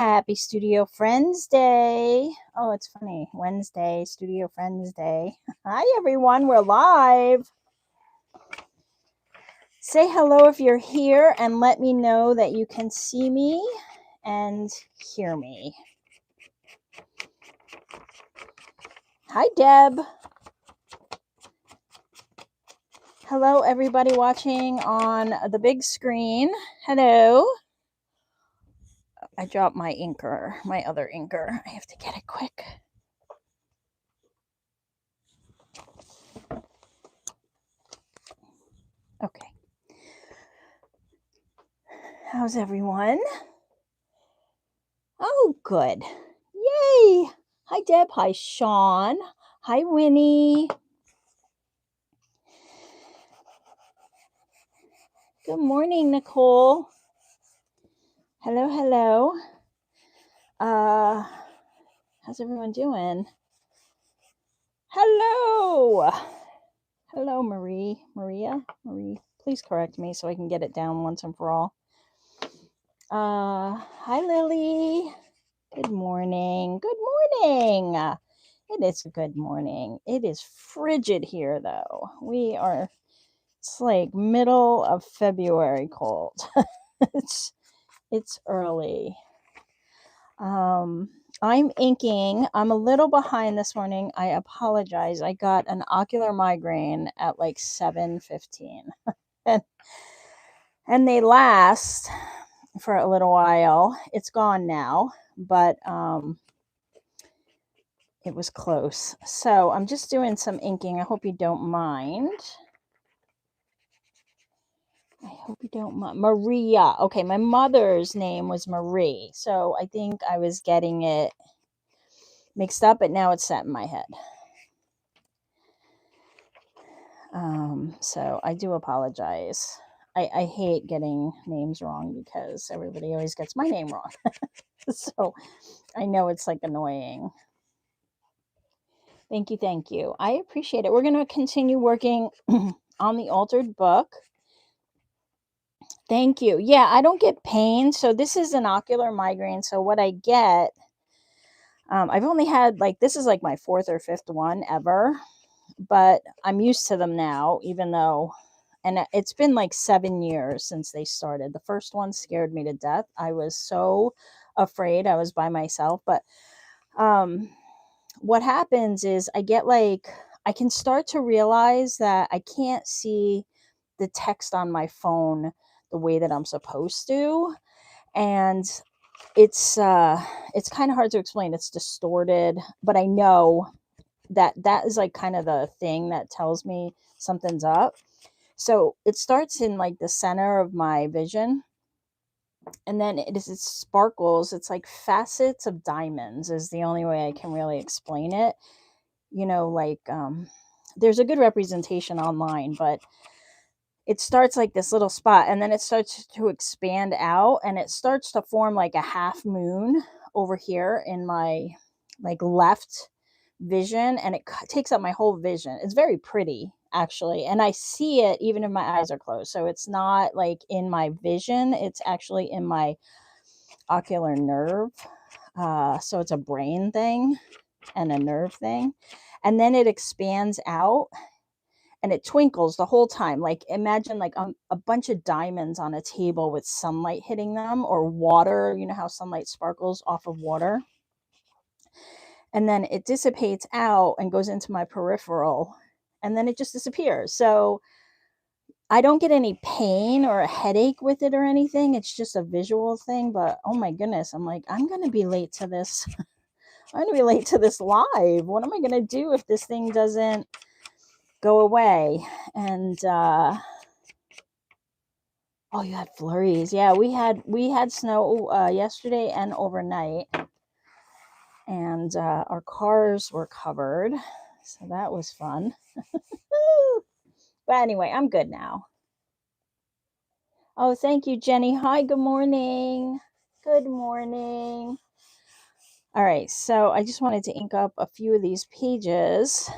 Happy Studio Friends Day. Oh, it's funny. Wednesday, Studio Friends Day. Hi, everyone. We're live. Say hello if you're here and let me know that you can see me and hear me. Hi, Deb. Hello, everybody watching on the big screen. Hello. I dropped my inker, my other inker. I have to get it quick. Okay. How's everyone? Oh, good. Yay. Hi, Deb. Hi, Sean. Hi, Winnie. Good morning, Nicole. Hello, hello. How's everyone doing? Hello. Hello, Marie. Maria? Marie, please correct me so I can get it down once and for all. Hi, Lily. Good morning. Good morning. It is a good morning. It is frigid here, though. It's like middle of February cold. It's early. I'm inking. I'm a little behind this morning. I apologize. I got an ocular migraine at like 7:15. and they last for a little while. It's gone now, but it was close. So I'm just doing some inking. I hope you don't mind. I hope you don't mind. Maria. Okay, my mother's name was Marie. So I think I was getting it mixed up, but now it's set in my head. So I do apologize. I hate getting names wrong because everybody always gets my name wrong. So I know it's like annoying. Thank you. Thank you. I appreciate it. We're going to continue working on the altered book. Thank you. Yeah, I don't get pain. So this is an ocular migraine. So what I get, I've only had this is like my fourth or fifth one ever, but I'm used to them now, even though, and it's been like 7 years since they started. The first one scared me to death. I was so afraid. I was by myself. But what happens is I can start to realize that I can't see the text on my phone the way that I'm supposed to. And it's kind of hard to explain. It's distorted, but I know that is like kind of the thing that tells me something's up. So it starts in like the center of my vision, and then it sparkles. It's like facets of diamonds is the only way I can really explain it. There's a good representation online, but it starts like this little spot, and then it starts to expand out, and it starts to form like a half moon over here in my left vision, and it takes up my whole vision. It's very pretty, actually, and I see it even if my eyes are closed. So it's not like in my vision, it's actually in my ocular nerve. So it's a brain thing and a nerve thing, and then it expands out and it twinkles the whole time. Like imagine like a bunch of diamonds on a table with sunlight hitting them, or water. You know how sunlight sparkles off of water? And then it dissipates out and goes into my peripheral, and then it just disappears. So I don't get any pain or a headache with it or anything. It's just a visual thing. But oh my goodness, I'm like, I'm going to be late to this. I'm going to be late to this live. What am I going to do if this thing doesn't go away? And oh, you had flurries. Yeah, we had snow yesterday and overnight, and our cars were covered, so that was fun. But anyway, I'm good now. Oh, thank you, Jenny. Hi, good morning. Good morning. All right, so I just wanted to ink up a few of these pages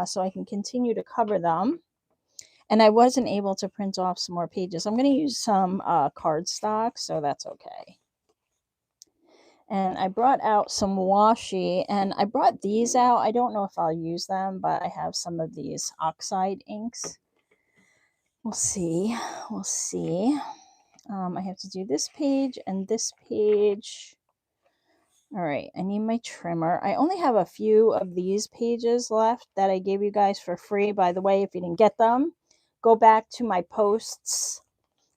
so I can continue to cover them. And I wasn't able to print off some more pages. I'm going to use some cardstock, so that's okay. And I brought out some washi, and I brought these out. I don't know if I'll use them, but I have some of these oxide inks. We'll see. We'll see. I have to do this page and this page. All right, I need my trimmer. I only have a few of these pages left that I gave you guys for free. By the way, if you didn't get them, go back to my posts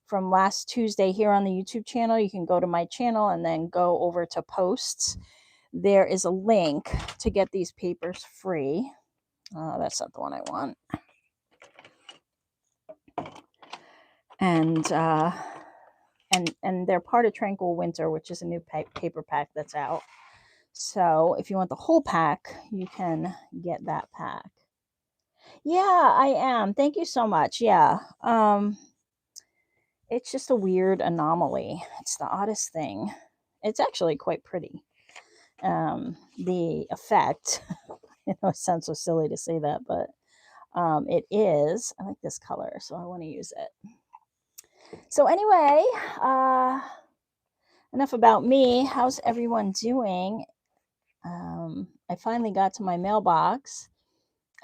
from last Tuesday here on the YouTube channel. You can go to my channel and then go over to posts. There is a link to get these papers free. That's not the one I want. And they're part of Tranquil Winter, which is a new paper pack that's out. So if you want the whole pack, you can get that pack. Yeah, I am. Thank you so much. Yeah. It's just a weird anomaly. It's the oddest thing. It's actually quite pretty. The effect, you know, it sounds so silly to say that, but it is. I like this color, so I want to use it. So anyway, enough about me. How's everyone doing? I finally got to my mailbox.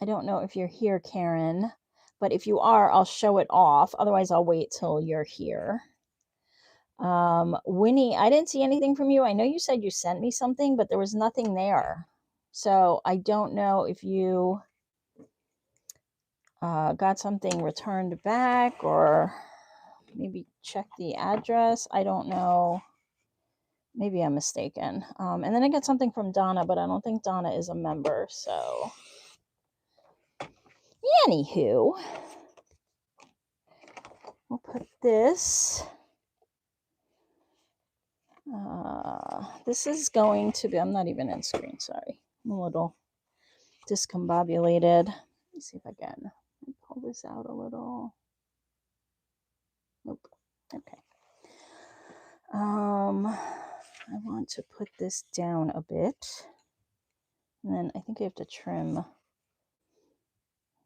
I don't know if you're here, Karen, but if you are, I'll show it off. Otherwise, I'll wait till you're here. Winnie, I didn't see anything from you. I know you said you sent me something, but there was nothing there. So I don't know if you got something returned back, or maybe check the address. I don't know. Maybe I'm mistaken. And then I got something from Donna, but I don't think Donna is a member. So anywho, we'll put this. This is going to be, I'm not even in screen, sorry. I'm a little discombobulated. Let me see if I can pull this out a little. Nope. Okay. I want to put this down a bit. And then I think I have to trim.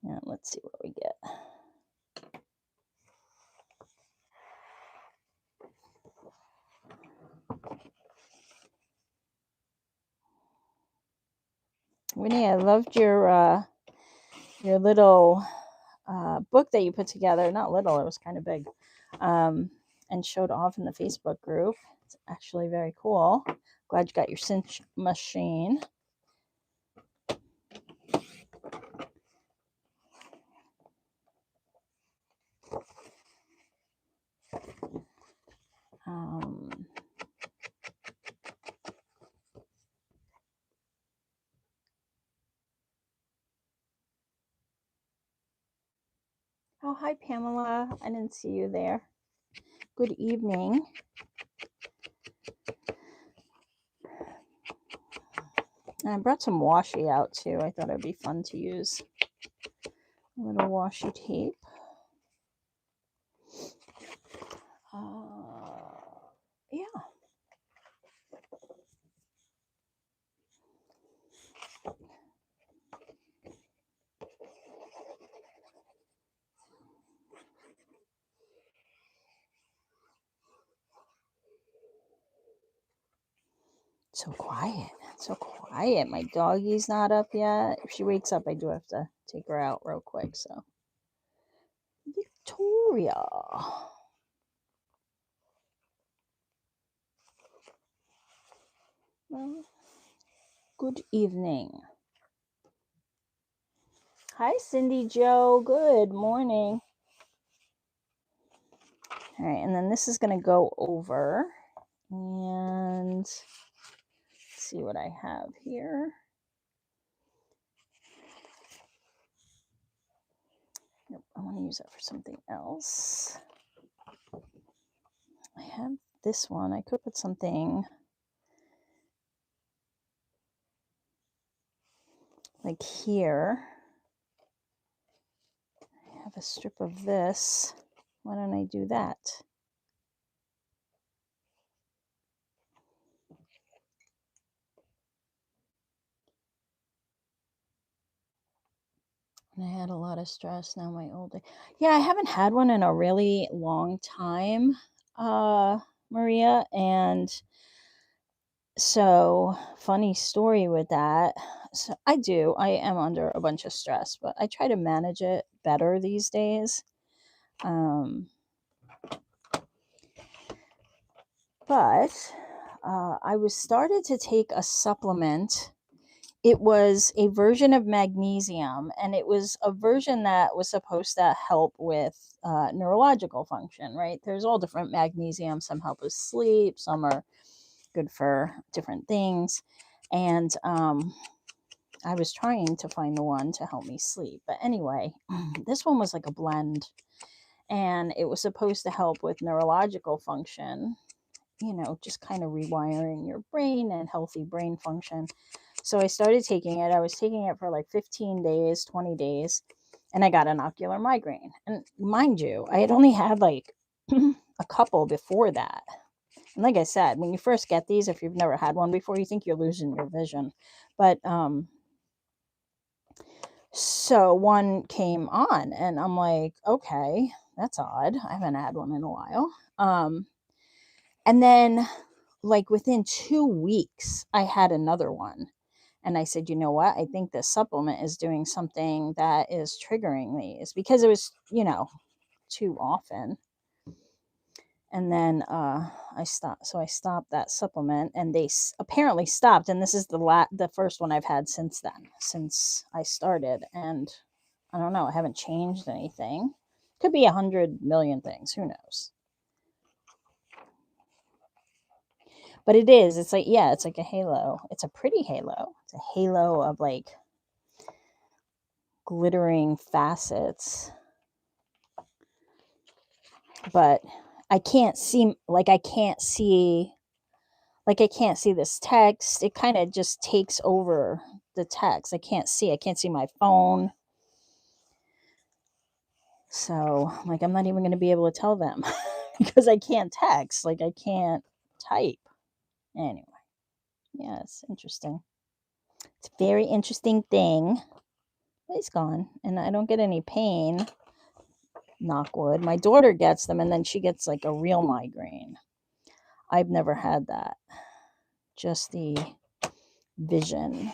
Yeah, let's see what we get. Winnie, I loved your little book that you put together. Not little, it was kind of big. And showed off in the Facebook group. It's actually very cool. Glad you got your cinch machine. Oh, hi, Pamela. I didn't see you there. Good evening. And I brought some washi out, too. I thought it would be fun to use a little washi tape. Yeah. So quiet. So quiet. My doggie's not up yet. If she wakes up, I do have to take her out real quick. So, Victoria. Well, good evening. Hi, Cindy Joe. Good morning. All right, and then this is going to go over, and let's see what I have here. Nope, I want to use that for something else. I have this one. I could put something like here. I have a strip of this. Why don't I do that? And I had a lot of stress. Now my old age. Yeah, I haven't had one in a really long time, Maria. And So, funny story with that. So I am under a bunch of stress, but I try to manage it better these days. Um, but I was started to take a supplement. It was a version of magnesium, and it was a version that was supposed to help with neurological function, right? There's all different magnesium. Some help with sleep, some are good for different things. And I was trying to find the one to help me sleep. But anyway, this one was like a blend, and it was supposed to help with neurological function, just kind of rewiring your brain and healthy brain function. So I started taking it. I was taking it for like 15 days, 20 days, and I got an ocular migraine. And mind you, I had only had like a couple before that. And like I said, when you first get these, if you've never had one before, you think you're losing your vision. But so one came on, and I'm like, okay, that's odd. I haven't had one in a while. And then, like, within 2 weeks, I had another one. And I said, you know what? I think this supplement is doing something that is triggering these, because it was, too often. And then I stopped. So I stopped that supplement, and they apparently stopped. And this is the first one I've had since then, since I started. And I don't know. I haven't changed anything. Could be 100 million things. Who knows? But it is. It's like, yeah, it's like a halo. It's a pretty halo. It's a halo of like glittering facets. But I can't see, I can't see this text. It kind of just takes over the text. I can't see my phone. So, like, I'm not even going to be able to tell them because I can't text. Like, I can't type. Anyway, yeah, it's interesting. It's a very interesting thing. It's gone, and I don't get any pain. Knock wood. My daughter gets them, and then she gets like a real migraine. I've never had that. Just the vision.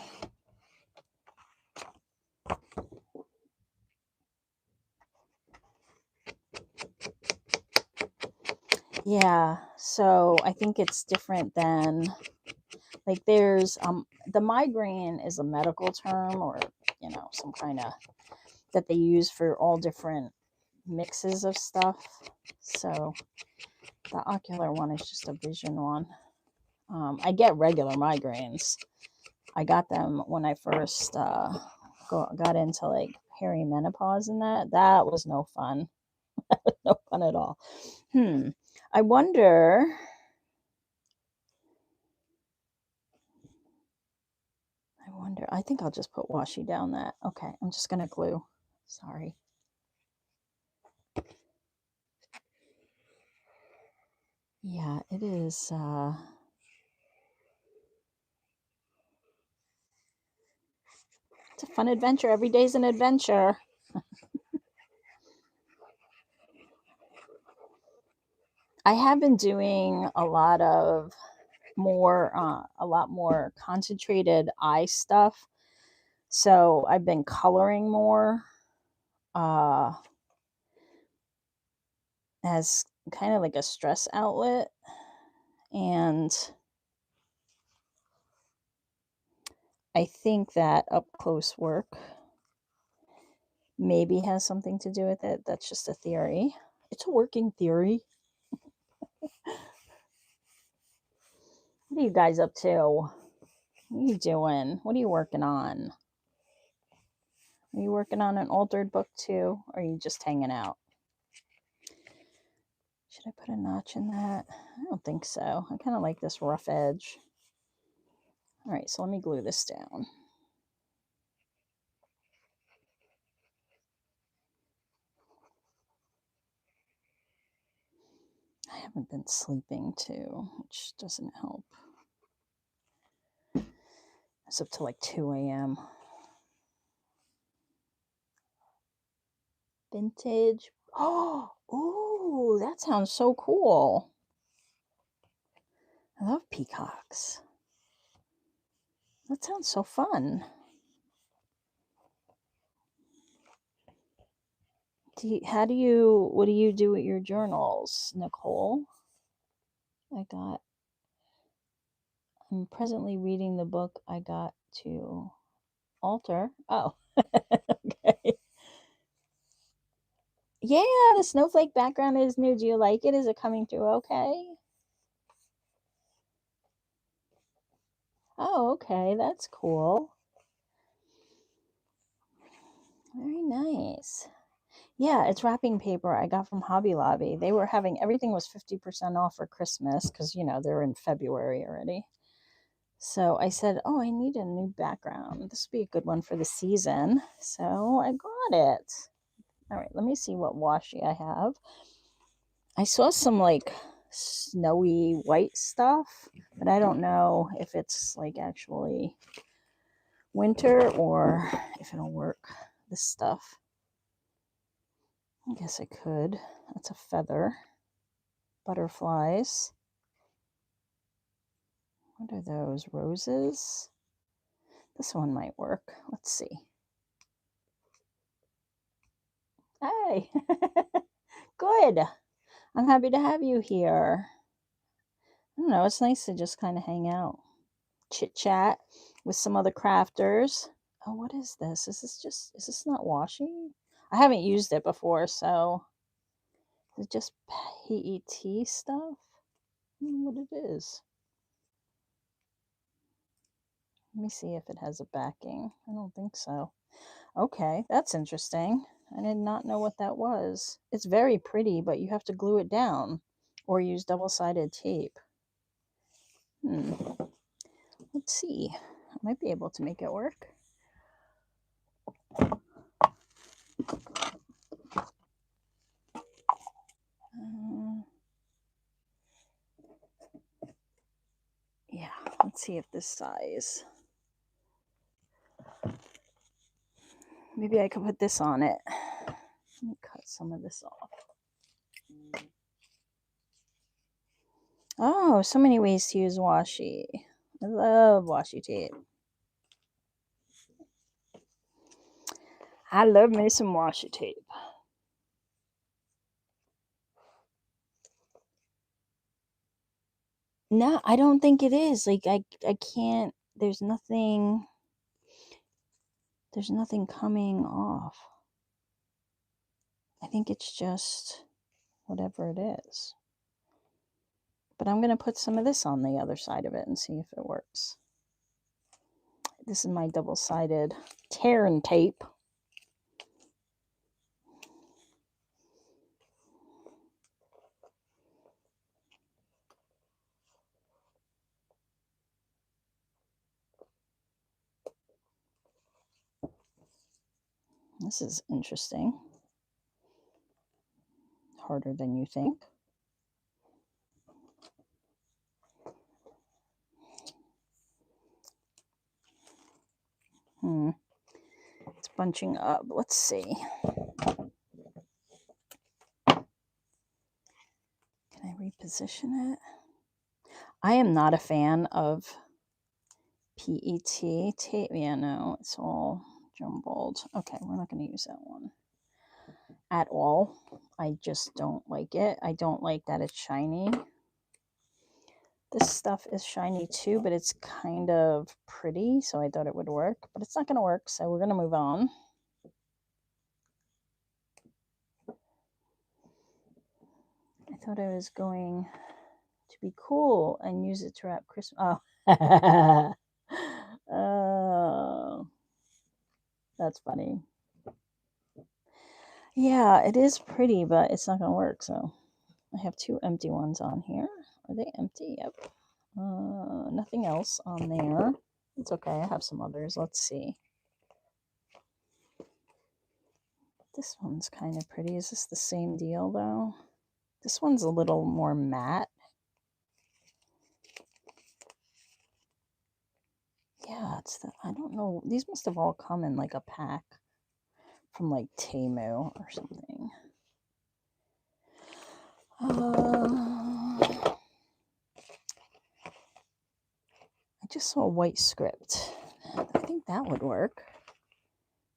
Yeah, so I think it's different than, like, there's the migraine is a medical term, or some kind of that they use for all different mixes of stuff. So the ocular one is just a vision one. I get regular migraines. I got them when I first got into like perimenopause, and that was no fun. No fun at all. I wonder. I think I'll just put washi down that. Okay, I'm just gonna glue. Sorry. Yeah, it is. It's a fun adventure. Every day's an adventure. I have been doing a lot more concentrated eye stuff. So I've been coloring more, as kind of like a stress outlet. And I think that up close work maybe has something to do with it. That's just a theory. It's a working theory. What are you guys up to? What are you doing? What are you working on? Are you working on an altered book too? Or are you just hanging out? Should I put a notch in that? I don't think so. I kind of like this rough edge. All right, so let me glue this down. I haven't been sleeping too, which doesn't help. It's up to like 2 a.m. Vintage. Oh, ooh, that sounds so cool. I love peacocks. That sounds so fun. What do you do with your journals, Nicole? I'm presently reading the book I got to alter. Oh, okay. Yeah, the snowflake background is new. Do you like it? Is it coming through okay? Oh, okay. That's cool. Very nice. Yeah, it's wrapping paper I got from Hobby Lobby. They were having everything was 50% off for Christmas because, they're in February already. So I said, oh, I need a new background. This would be a good one for the season. So I got it. All right, let me see what washi I have. I saw some like snowy white stuff, but I don't know if it's like actually winter or if it'll work. This stuff. I guess I could. That's a feather. Butterflies. What are those? Roses? This one might work. Let's see. Hey! Good. I'm happy to have you here. I don't know. It's nice to just kind of hang out, chit chat with some other crafters. Oh, what is this? Is this not washi? I haven't used it before, so is it just PET stuff? I don't know what it is. Let me see if it has a backing. I don't think so. Okay, that's interesting. I did not know what that was. It's very pretty, but you have to glue it down or use double-sided tape. Let's see. I might be able to make it work. Yeah, let's see if this size. Maybe I could put this on it. Let me cut some of this off. Oh, so many ways to use washi. I love washi tape. I love me some washi tape. No, I don't think it is. Like I can't. There's nothing coming off. I think it's just whatever it is. But I'm going to put some of this on the other side of it and see if it works. This is my double-sided tear and tape. This is interesting. Harder than you think. It's bunching up. Let's see. Can I reposition it? I am not a fan of PET tape. Yeah, no, it's all jumbled. Okay, we're not going to use that one at all. I just don't like it. I don't like that it's shiny. This stuff is shiny too, but it's kind of pretty, so I thought it would work, but it's not going to work, so we're going to move on. I thought I was going to be cool and use it to wrap Christmas. Oh. Oh. That's funny. Yeah, it is pretty, but it's not going to work, so I have two empty ones on here. Are they empty? Yep. Nothing else on there. It's okay. I have some others. Let's see. This one's kind of pretty. Is this the same deal, though? This one's a little more matte. Yeah, I don't know. These must have all come in like a pack from like Temu or something. I just saw a white script. I think that would work.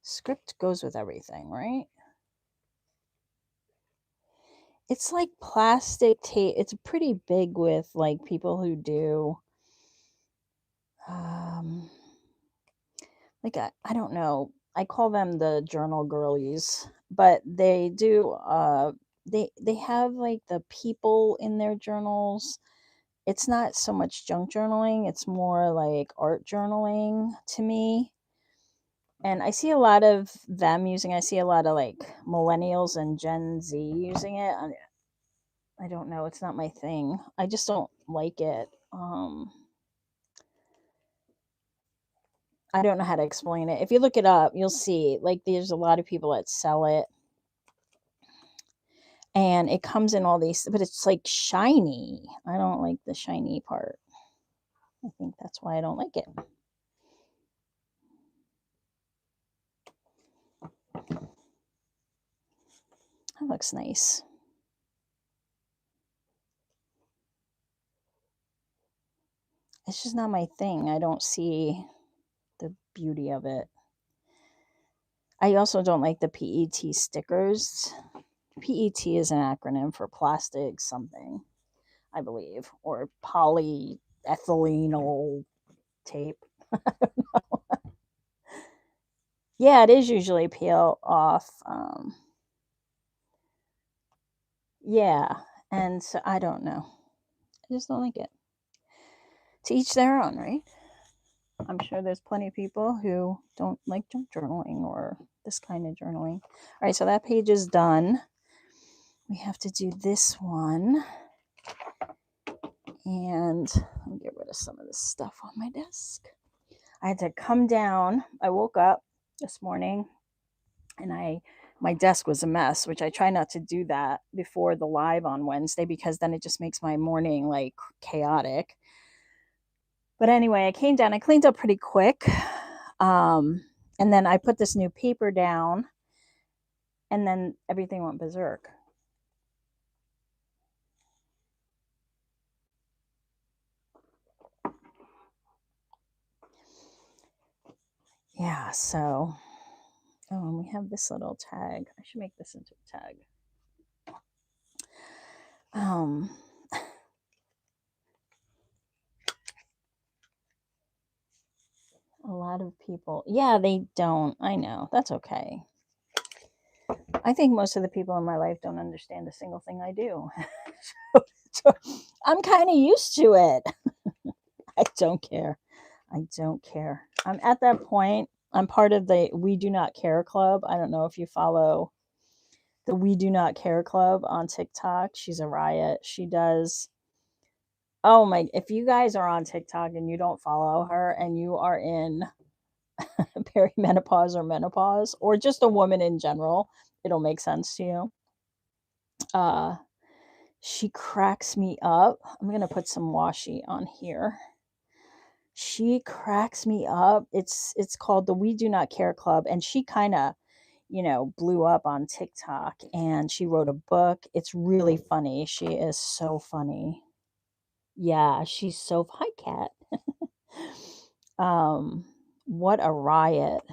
Script goes with everything, right? It's like plastic tape. It's pretty big with like people who do like I don't know. I call them the journal girlies, but they do they have like the people in their journals. It's not so much junk journaling, it's more like art journaling to me. And I see a lot of them using, I see a lot of like millennials and Gen Z using it. I don't know, it's not my thing. I just don't like it. I don't know how to explain it. If you look it up, you'll see like there's a lot of people that sell it. And it comes in all these, but it's like shiny. I don't like the shiny part. I think that's why I don't like it. That looks nice. It's just not my thing. I don't see the beauty of it. I also don't like the PET stickers. PET is an acronym for plastic something, I believe, or polyethylene tape. Yeah, it is usually peel off. Yeah, and so I don't know. I just don't like it. To each their own, right? I'm sure there's plenty of people who don't like junk journaling or this kind of journaling. All right, so that page is done. We have to do this one. And let me get rid of some of this stuff on my desk. I had to come down. I woke up this morning and my desk was a mess, which I try not to do that before the live on Wednesday because then it just makes my morning like chaotic. But anyway, I came down, I cleaned up pretty quick. And then I put this new paper down and then everything went berserk. Yeah, so, oh, and we have this little tag. I should make this into a tag. A lot of people, yeah, they don't. I know. That's okay. I think most of the people in my life don't understand a single thing I do. So I'm kind of used to it. I don't care. I don't care. I'm at that point. I'm part of the We Do Not Care Club. I don't know if you follow the We Do Not Care Club on TikTok. She's a riot. She does. Oh my, if you guys are on TikTok and you don't follow her and you are in perimenopause or menopause or just a woman in general, it'll make sense to you. She cracks me up. I'm going to put some washi on here. She cracks me up. It's called the We Do Not Care Club, and she kind of, blew up on TikTok, and she wrote a book. It's really funny. She is so funny. Yeah, she's so hi cat. What a riot.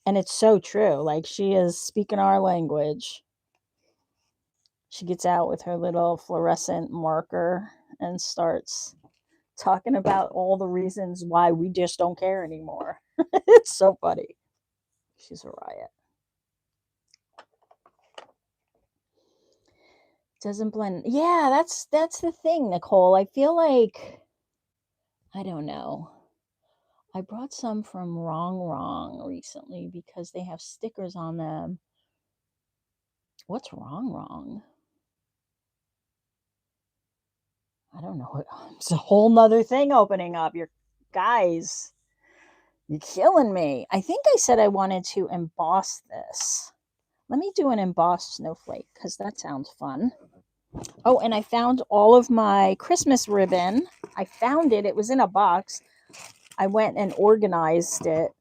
And it's so true. Like she is speaking our language. She gets out with her little fluorescent marker and starts talking about all the reasons why we just don't care anymore. It's so funny. She's a riot. Doesn't blend. Yeah, that's the thing, Nicole. I feel like I don't know. I brought some from Wrong recently because they have stickers on them. What's Wrong? I don't know. It's a whole nother thing opening up. You're guys, you're killing me. I think I said I wanted to emboss this. Let me do an embossed snowflake because that sounds fun. Oh, and I found all of my Christmas ribbon. I found it. It was in a box. I went and organized it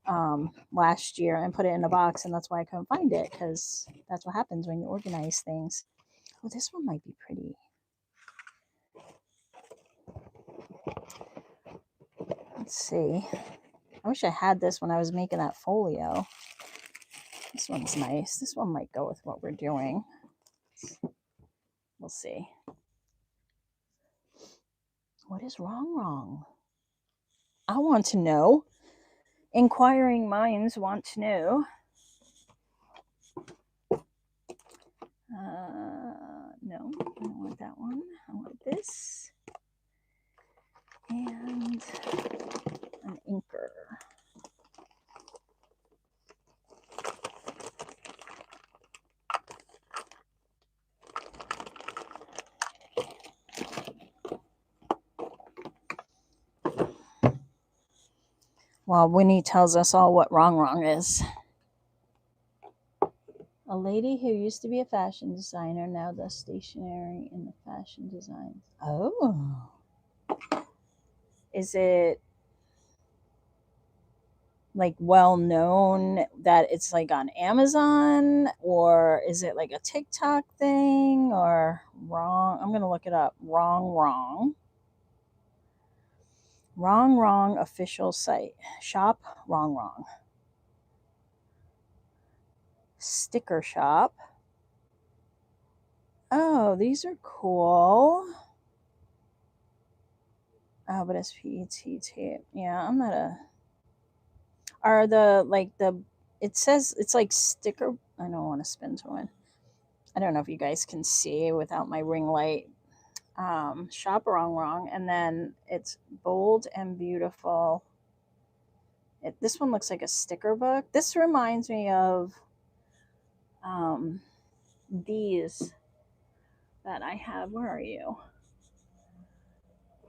last year and put it in a box, and that's why I couldn't find it because that's what happens when you organize things. Oh, this one might be pretty. Let's see. I wish I had this when I was making that folio. This one's nice. This one might go with what we're doing. We'll see. What is wrong? I want to know. Inquiring minds want to know. No, I don't want that one. I want this. And an inker. While Winnie tells us all what wrong is. A lady who used to be a fashion designer now does stationery in the fashion design. Oh. Is it like well known that it's like on Amazon, or is it like a TikTok thing, or wrong? I'm going to look it up. Wrong official site. Shop wrong. Sticker shop. Oh, these are cool. Oh, but it's PET tape. Yeah, I'm not a. Are the like the? It says it's like sticker. I don't want to spin to win. I don't know if you guys can see without my ring light. Shop wrong, and then it's bold and beautiful. This one looks like a sticker book. This reminds me of these that I have. Where are you?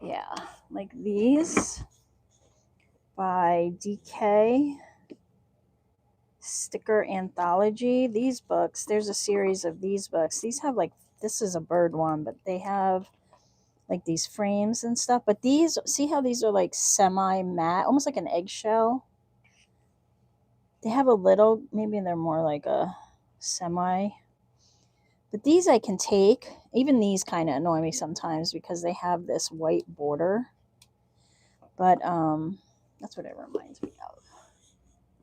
Yeah, like these by DK Sticker Anthology. These books, there's a series of these books. These have like, this is a bird one, but they have like these frames and stuff. But these, see how these are like semi matte, almost like an eggshell. They have a little, maybe they're more like a semi. But these I can take. Even these kind of annoy me sometimes because they have this white border. But that's what it reminds me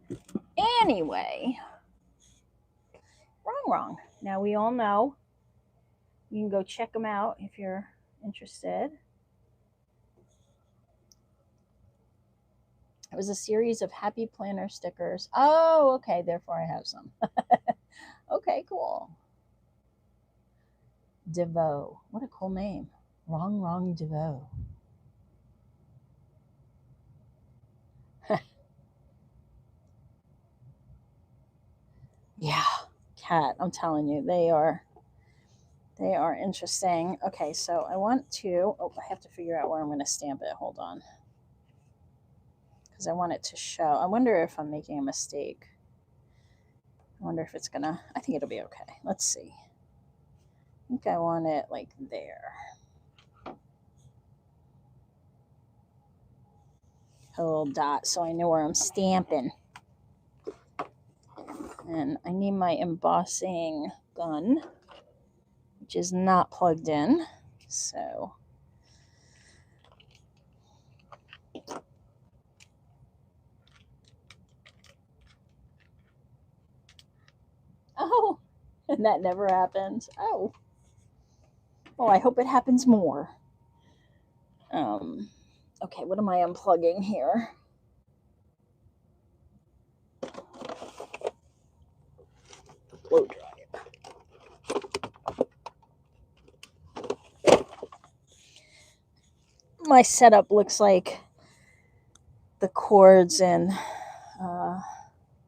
of. Anyway, wrong. Now we all know. You can go check them out if you're interested. It was a series of happy planner stickers. Oh, okay. Therefore, I have some. Okay, cool. DeVoe. What a cool name. Wrong DeVoe. Yeah, cat. I'm telling you, they are interesting. Okay, so I want to. Oh, I have to figure out where I'm going to stamp it. Hold on, because I want it to show. I wonder if I'm making a mistake. I wonder if it's gonna. I think it'll be okay. Let's see. I think I want it like there. A little dot so I know where I'm stamping. And I need my embossing gun, which is not plugged in. So oh, and that never happens. Oh. Well, I hope it happens more. Okay, what am I unplugging here? Blow dry it. My setup looks like the chords in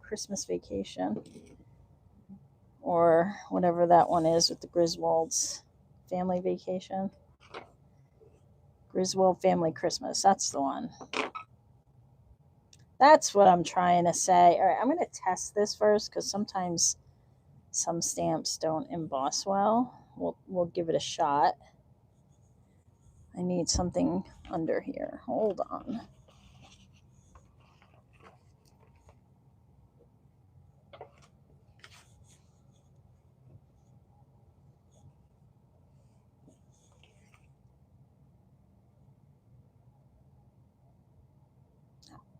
Christmas Vacation, or whatever that one is with the Griswolds. Family Vacation. Griswold Family Christmas. That's the one. That's what I'm trying to say. All right, I'm going to test this first because sometimes some stamps don't emboss well. We'll give it a shot. I need something under here. Hold on.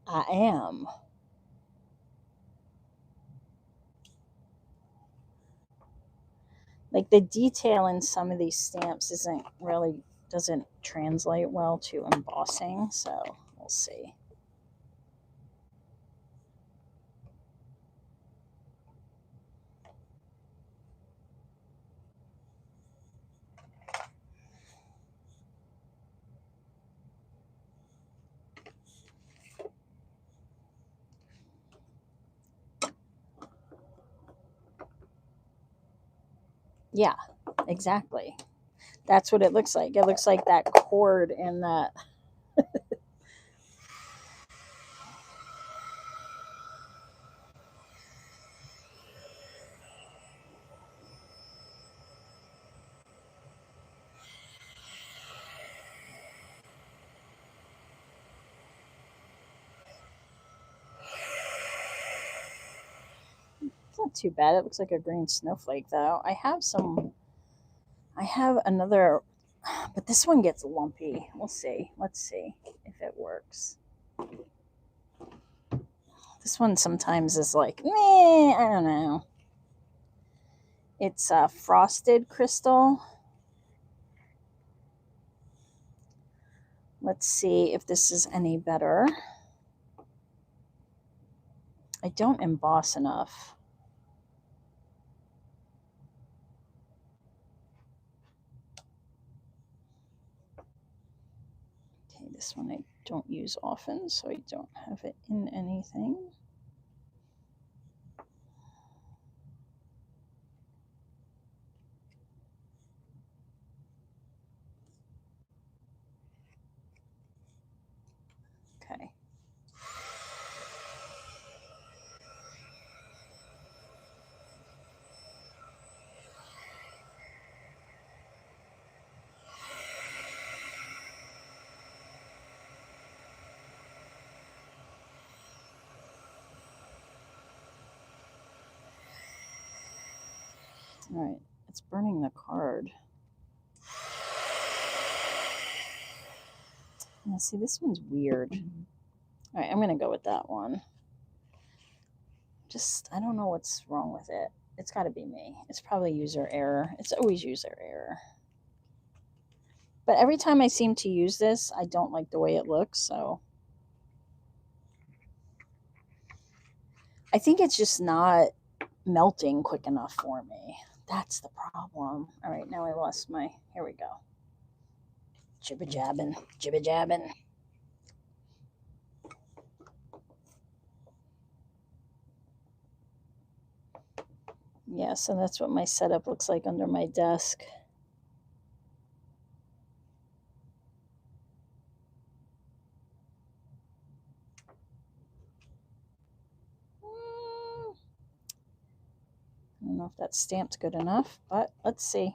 I am. Like the detail in some of these stamps doesn't translate well to embossing, so we'll see. Yeah, exactly. That's what it looks like. It looks like that cord in that. It's not too bad. It looks like a green snowflake, though. I have another, but this one gets lumpy. We'll see. Let's see if it works. This one sometimes is like, meh, I don't know. It's a frosted crystal. Let's see if this is any better. I don't emboss enough. Okay, this one I don't use often, so I don't have it in anything. Okay. All right, it's burning the card. Now, see, this one's weird. All right, I'm going to go with that one. I don't know what's wrong with it. It's got to be me. It's probably user error. It's always user error. But every time I seem to use this, I don't like the way it looks, so. I think it's just not melting quick enough for me. That's the problem. All right, now I lost my. Here we go. Jibba jabbing, jibba jabbing. Yeah, so that's what my setup looks like under my desk. I don't know if that stamp's good enough, but let's see.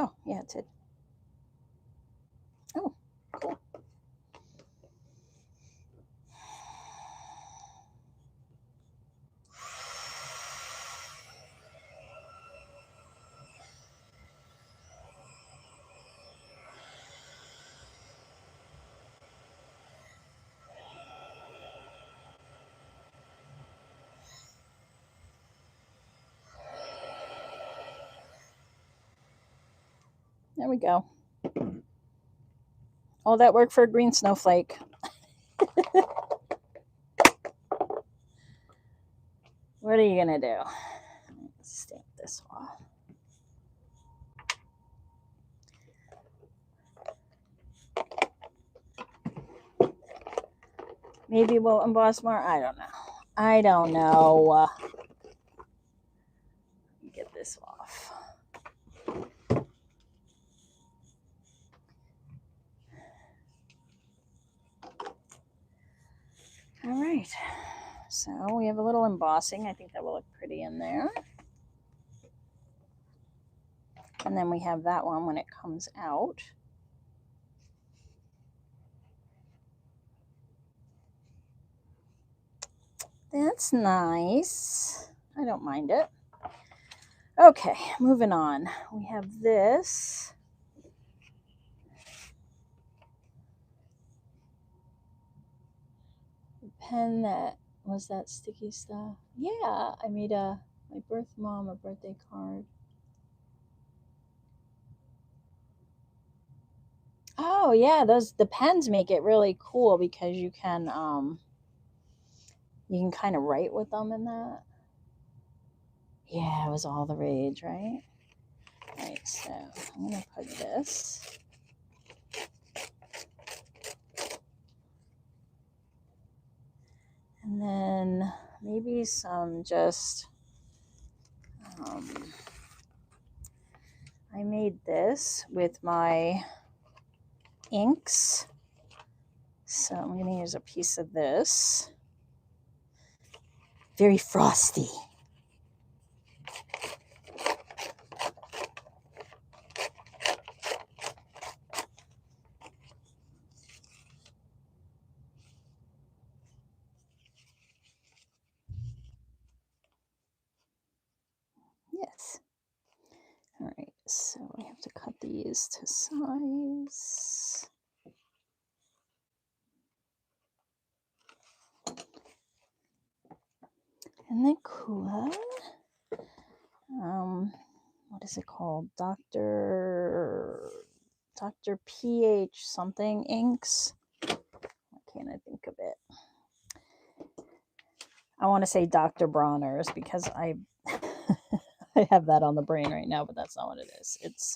Oh, yeah, it did. Oh, cool. There we go. All that work for a green snowflake. What are you going to do? Let's stamp this off. Maybe we'll emboss more. I don't know. I don't know. Get this off. All right. So we have a little embossing. I think that will look pretty in there. And then we have that one when it comes out. That's nice. I don't mind it. Okay, moving on. We have this. pen that was that sticky stuff. Yeah, I made my birth mom a birthday card. Oh yeah, the pens make it really cool because you can kind of write with them in that. Yeah, it was all the rage, right? Right, so I'm gonna put this. And then maybe some just, I made this with my inks. So I'm going to use a piece of this. Very frosty. Yes. All right, so I have to cut these to size. And then cool. What is it called? Dr. PH something inks. Why can't I think of it? I want to say Dr. Bronner's because I I have that on the brain right now, but that's not what it is. It's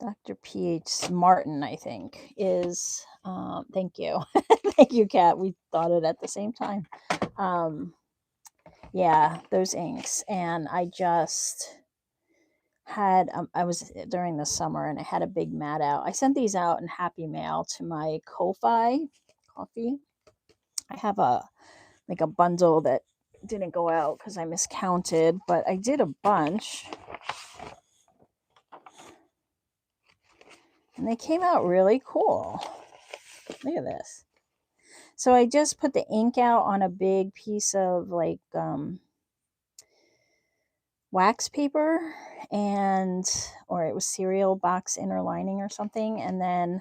Dr. P.H. Martin, I think, is, thank you. Thank you, Kat. We thought it at the same time. Yeah, those inks. And I just had, I was during the summer and I had a big mat out. I sent these out in Happy Mail to my Ko-Fi coffee. I have a bundle that didn't go out because I miscounted, but I did a bunch. And they came out really cool. Look at this. So I just put the ink out on a big piece of like wax paper, and or it was cereal box inner lining or something, and then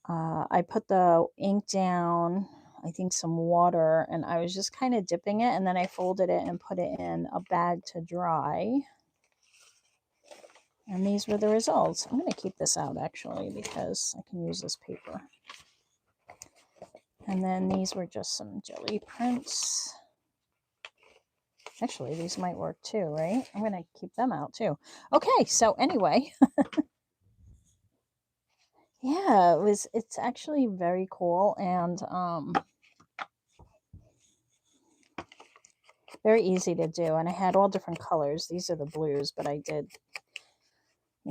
I put the ink down, I think some water, and I was just kind of dipping it, and then I folded it and put it in a bag to dry. And these were the results. I'm going to keep this out actually because I can use this paper. And then these were just some jelly prints. Actually, these might work too, right? I'm going to keep them out too. Okay, so anyway. Yeah, it's actually very cool and very easy to do. And I had all different colors. These are the blues, but I did,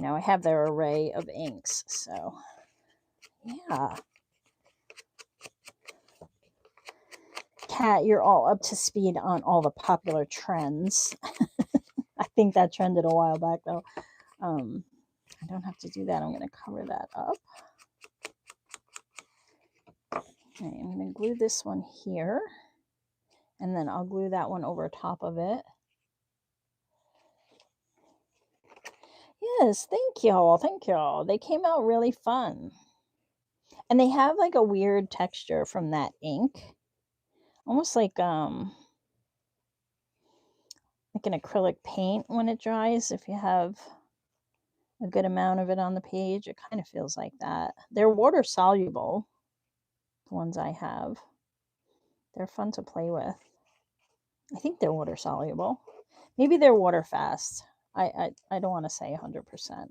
I have their array of inks. So, yeah. Kat, you're all up to speed on all the popular trends. I think that trended a while back though. I don't have to do that. I'm going to cover that up. Okay, I'm going to glue this one here. And then I'll glue that one over top of it. Yes, thank y'all. Thank y'all. They came out really fun. And they have like a weird texture from that ink. Almost like an acrylic paint when it dries. If you have a good amount of it on the page, it kind of feels like that. They're water soluble, the ones I have. They're fun to play with. I think they're water soluble. Maybe they're water fast. I don't want to say 100%.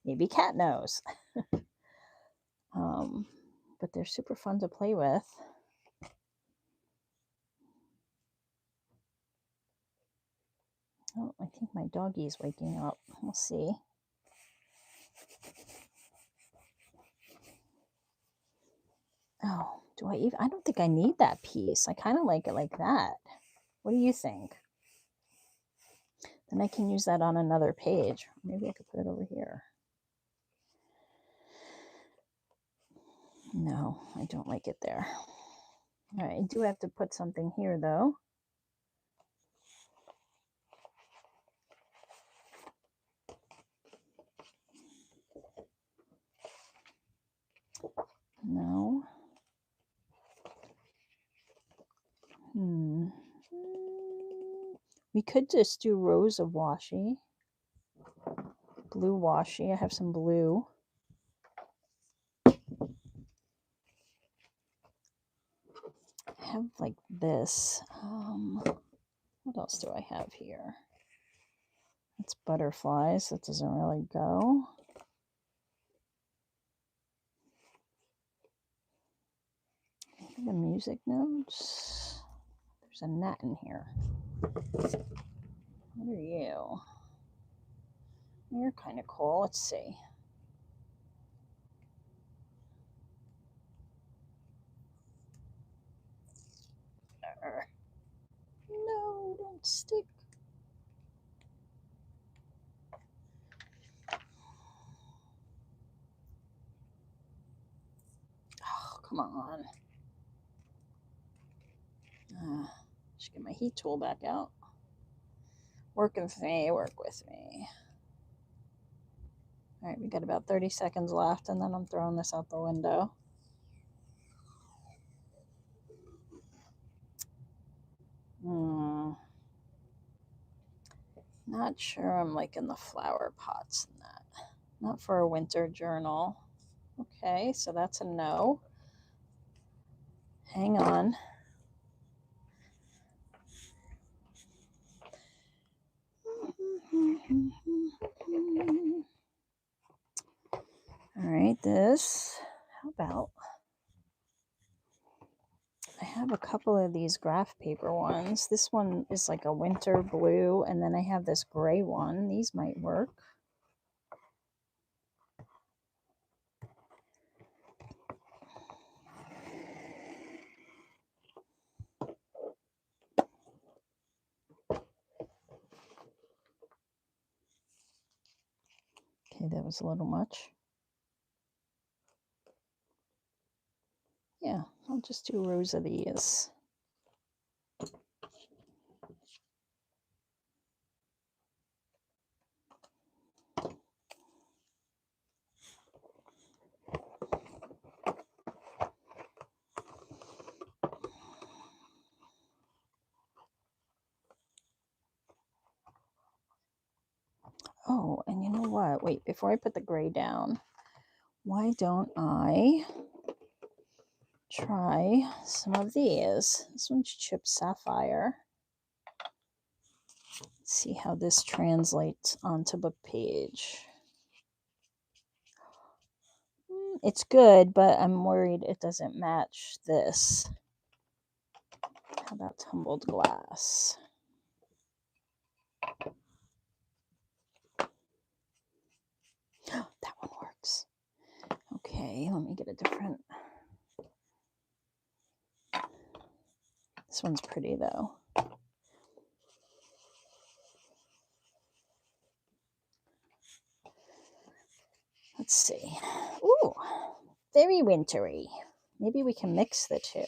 Maybe Kat knows. But they're super fun to play with. Oh, I think my doggie's waking up. We'll see. Oh, I don't think I need that piece. I kind of like it like that. What do you think? Then I can use that on another page. Maybe I could put it over here. No, I don't like it there. All right, I do have to put something here though. No. We could just do rows of washi. Blue washi. I have some blue. I have like this. What else do I have here? It's butterflies. That doesn't really go. The music notes. There's a gnat in here. What are you? You're kind of cool. Let's see. No, don't stick. Oh, come on. Should get my heat tool back out. Work with me, work with me. All right, we got about 30 seconds left, and then I'm throwing this out the window. Not sure I'm liking the flower pots in that. Not for a winter journal. Okay, so that's a no. Hang on. All right, this. How about I have a couple of these graph paper ones. This one is like a winter blue, and then I have this gray one. These might work. Okay, that was a little much. Yeah, I'll just do rows of these. Oh, and you know what? Wait, before I put the gray down, why don't I try some of these? This one's chipped sapphire. Let's see how this translates onto the page. It's good, but I'm worried it doesn't match this. How about tumbled glass? That one works. Okay, let me get a different. This one's pretty though. Let's see. Ooh, very wintry. Maybe we can mix the two.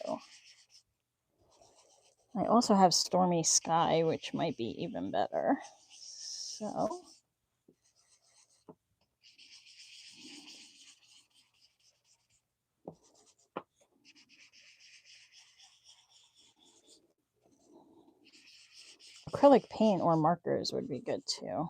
I also have Stormy Sky, which might be even better. So acrylic paint or markers would be good too.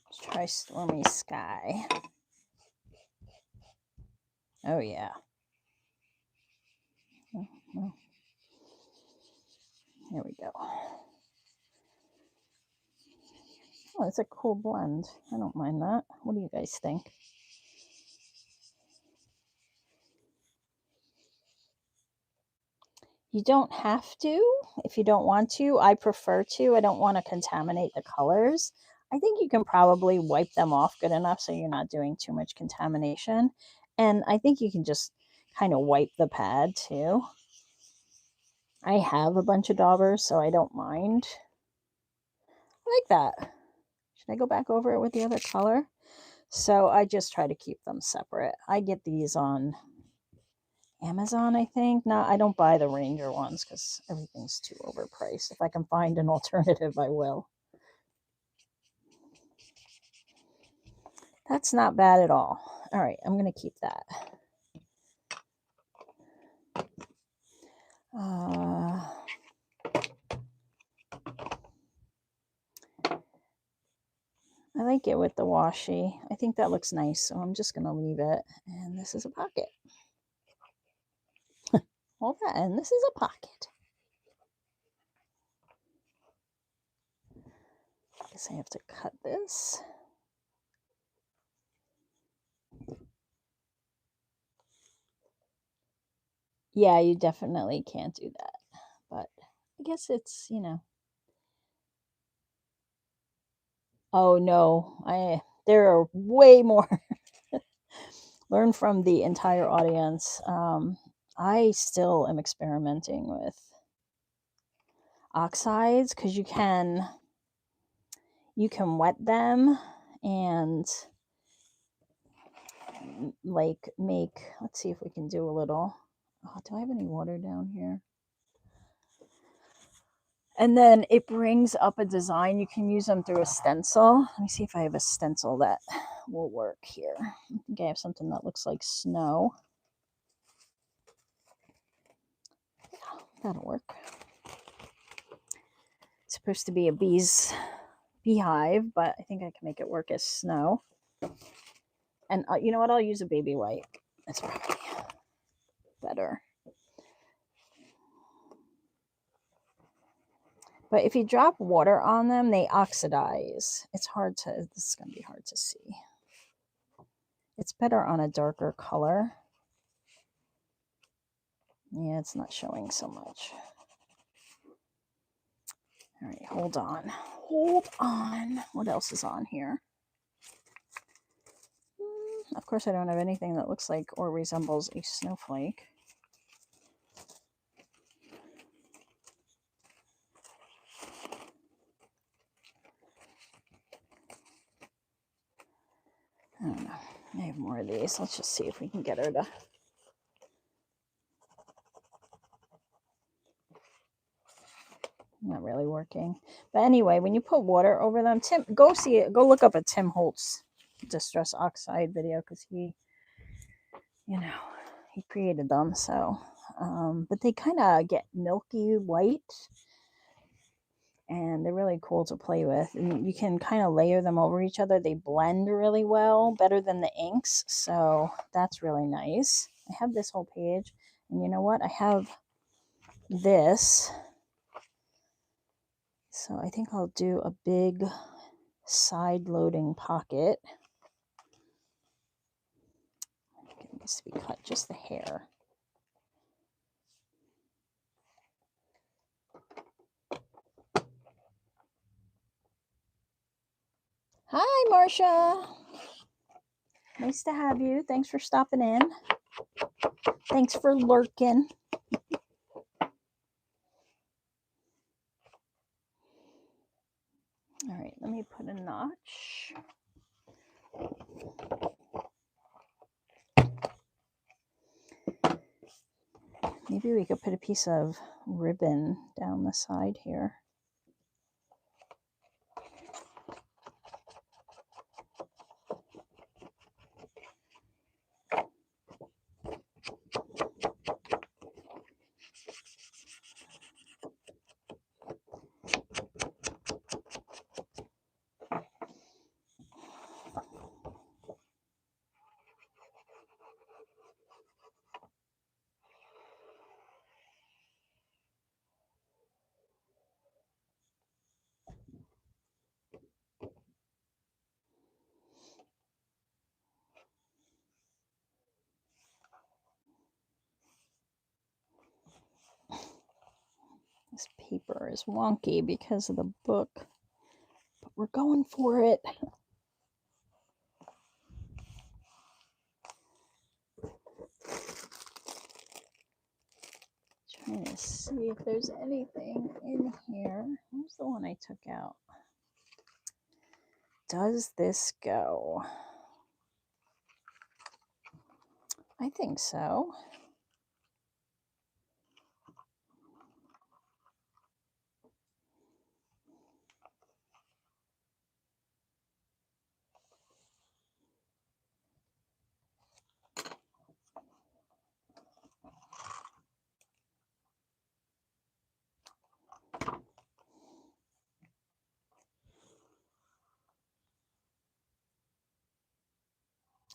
Let's try Stormy Sky. Oh yeah. Here we go. Oh, it's a cool blend. I don't mind that. What do you guys think? You don't have to if you don't want to. I prefer to. I don't want to contaminate the colors. I think you can probably wipe them off good enough so you're not doing too much contamination. And I think you can just kind of wipe the pad too. I have a bunch of daubers, so I don't mind. I like that. Should I go back over it with the other color? So I just try to keep them separate. I get these on Amazon, I think. No, I don't buy the Ranger ones because everything's too overpriced. If I can find an alternative, I will. That's not bad at all. All right, I'm going to keep that. I like it with the washi. I think that looks nice, so I'm just going to leave it. And this is a pocket. Hold that, and this is a pocket. I guess I have to cut this. Yeah, you definitely can't do that. But I guess it's, you know. Oh no, there are way more. Learn from the entire audience. I still am experimenting with oxides because you can wet them and like make, let's see if we can do a little. Oh, do I have any water down here? And then it brings up a design. You can use them through a stencil. Let me see if I have a stencil that will work here. I think I have something that looks like snow. Yeah, that'll work. It's supposed to be a beehive, but I think I can make it work as snow. And you know what? I'll use a baby white. That's probably better. But if you drop water on them, they oxidize. It's hard to, this is going to be hard to see. It's better on a darker color. Yeah, it's not showing so much. All right, hold on. Hold on. What else is on here? Of course, I don't have anything that looks like or resembles a snowflake. I don't know. I have more of these. Let's just see if we can get her to. Not really working. But anyway, when you put water over them, Tim, go look up a Tim Holtz distress oxide video because he, you know, he created them. So, but they kind of get milky white and they're really cool to play with. And you can kind of layer them over each other. They blend really well, better than the inks. So that's really nice. I have this whole page, and you know what? I have this. So I think I'll do a big side loading pocket. It needs to be cut just the hair. Hi, Marcia. Nice to have you. Thanks for stopping in. Thanks for lurking. All right, let me put a notch. Maybe we could put a piece of ribbon down the side here. This paper is wonky because of the book, but we're going for it. Trying to see if there's anything in here. Where's the one I took out? Does this go? I think so.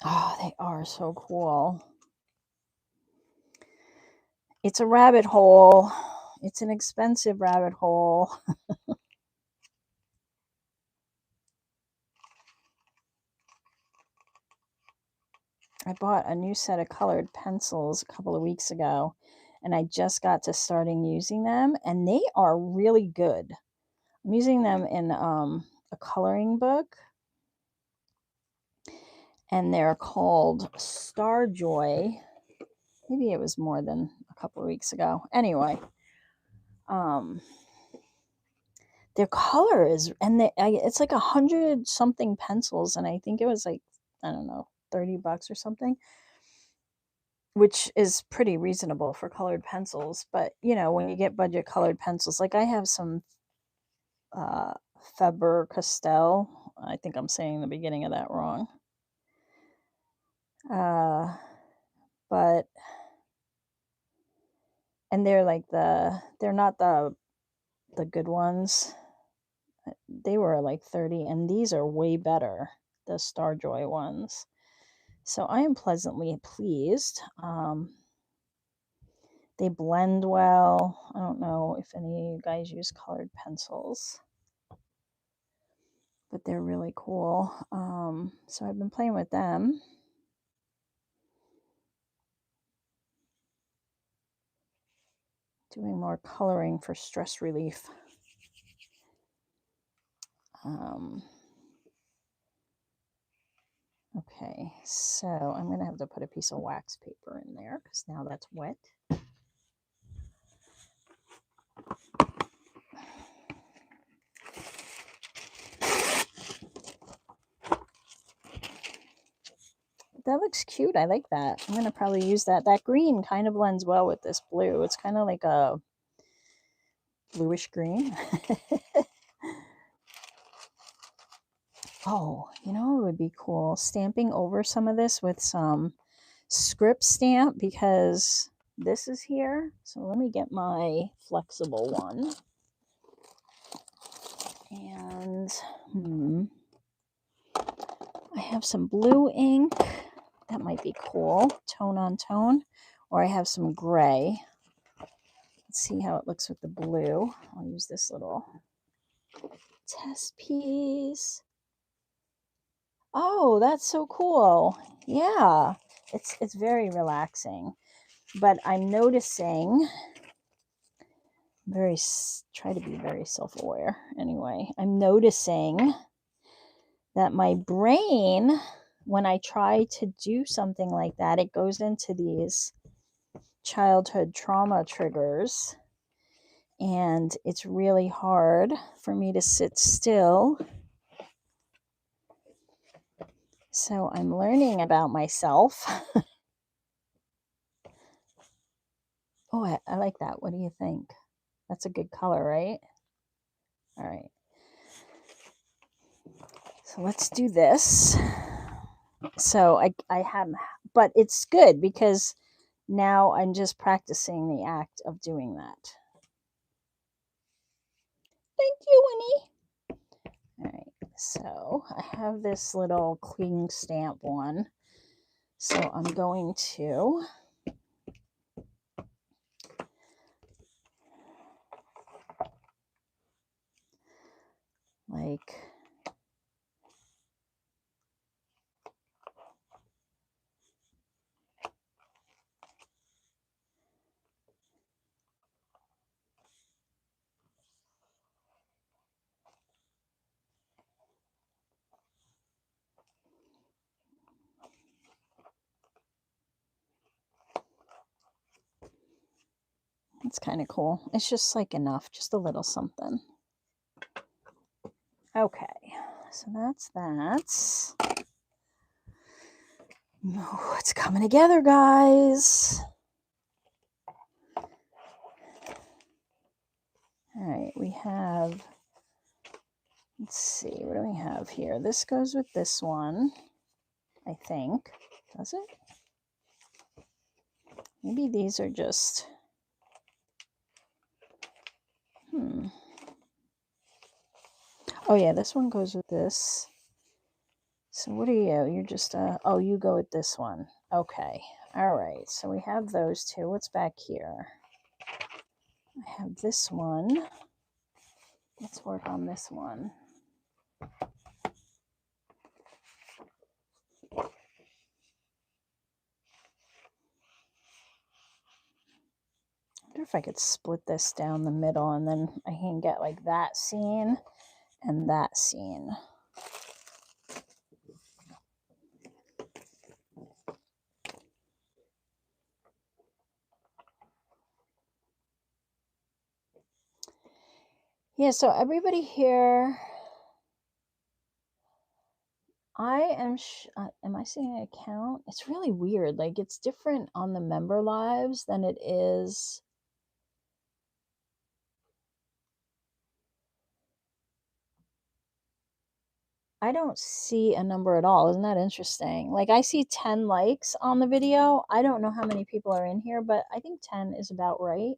Oh, they are so cool. It's a rabbit hole. It's an expensive rabbit hole. I bought a new set of colored pencils a couple of weeks ago, and I just got to starting using them, and they are really good. I'm using them in a coloring book, and they're called Starjoy. Maybe it was more than a couple of weeks ago. Anyway, their color is, and it's like 100 something pencils, and I think it was like, I don't know, $30 or something, which is pretty reasonable for colored pencils. But you know, when you get budget colored pencils, like I have some uh, Faber Castell. I think I'm saying the beginning of that wrong. But and they're like they're not the good ones. They were like 30, and these are way better, the Starjoy ones. So I am pleasantly pleased. They blend well. I don't know if any of you guys use colored pencils, but they're really cool. So I've been playing with them. Doing more coloring for stress relief. Okay, so I'm going to have to put a piece of wax paper in there because now that's wet. That looks cute. I like that. I'm going to probably use that. That green kind of blends well with this blue. It's kind of like a bluish green. Oh, you know, it would be cool stamping over some of this with some script stamp, because this is here. So let me get my flexible one. And I have some blue ink. That might be cool. Tone on tone. Or I have some gray. Let's see how it looks with the blue. I'll use this little test piece. Oh, that's so cool. Yeah, it's very relaxing. But I'm noticing, try to be very self-aware anyway. I'm noticing that my brain, when I try to do something like that, it goes into these childhood trauma triggers, and it's really hard for me to sit still. So I'm learning about myself. Oh, I like that. What do you think? That's a good color, right? All right. So let's do this. So I have, but it's good because now I'm just practicing the act of doing that. Thank you, Winnie. All right. So I have this little cling stamp one. So I'm going to it's kind of cool. It's just like enough, just a little something. Okay, so that's that. Oh, it's coming together, guys. All right, we have, let's see, what do we have here? This goes with this one, I think. Does it? Maybe these are just, Oh yeah, this one goes with this. So what are you? You're just, oh, you go with this one. Okay. All right. So we have those two. What's back here? I have this one. Let's work on this one. I wonder if I could split this down the middle and then I can get like that scene and that scene. Yeah, so everybody here, am I seeing an account? It's really weird. Like it's different on the member lives than it is. I don't see a number at all. Isn't that interesting? Like I see 10 likes on the video. I don't know how many people are in here, but I think 10 is about right.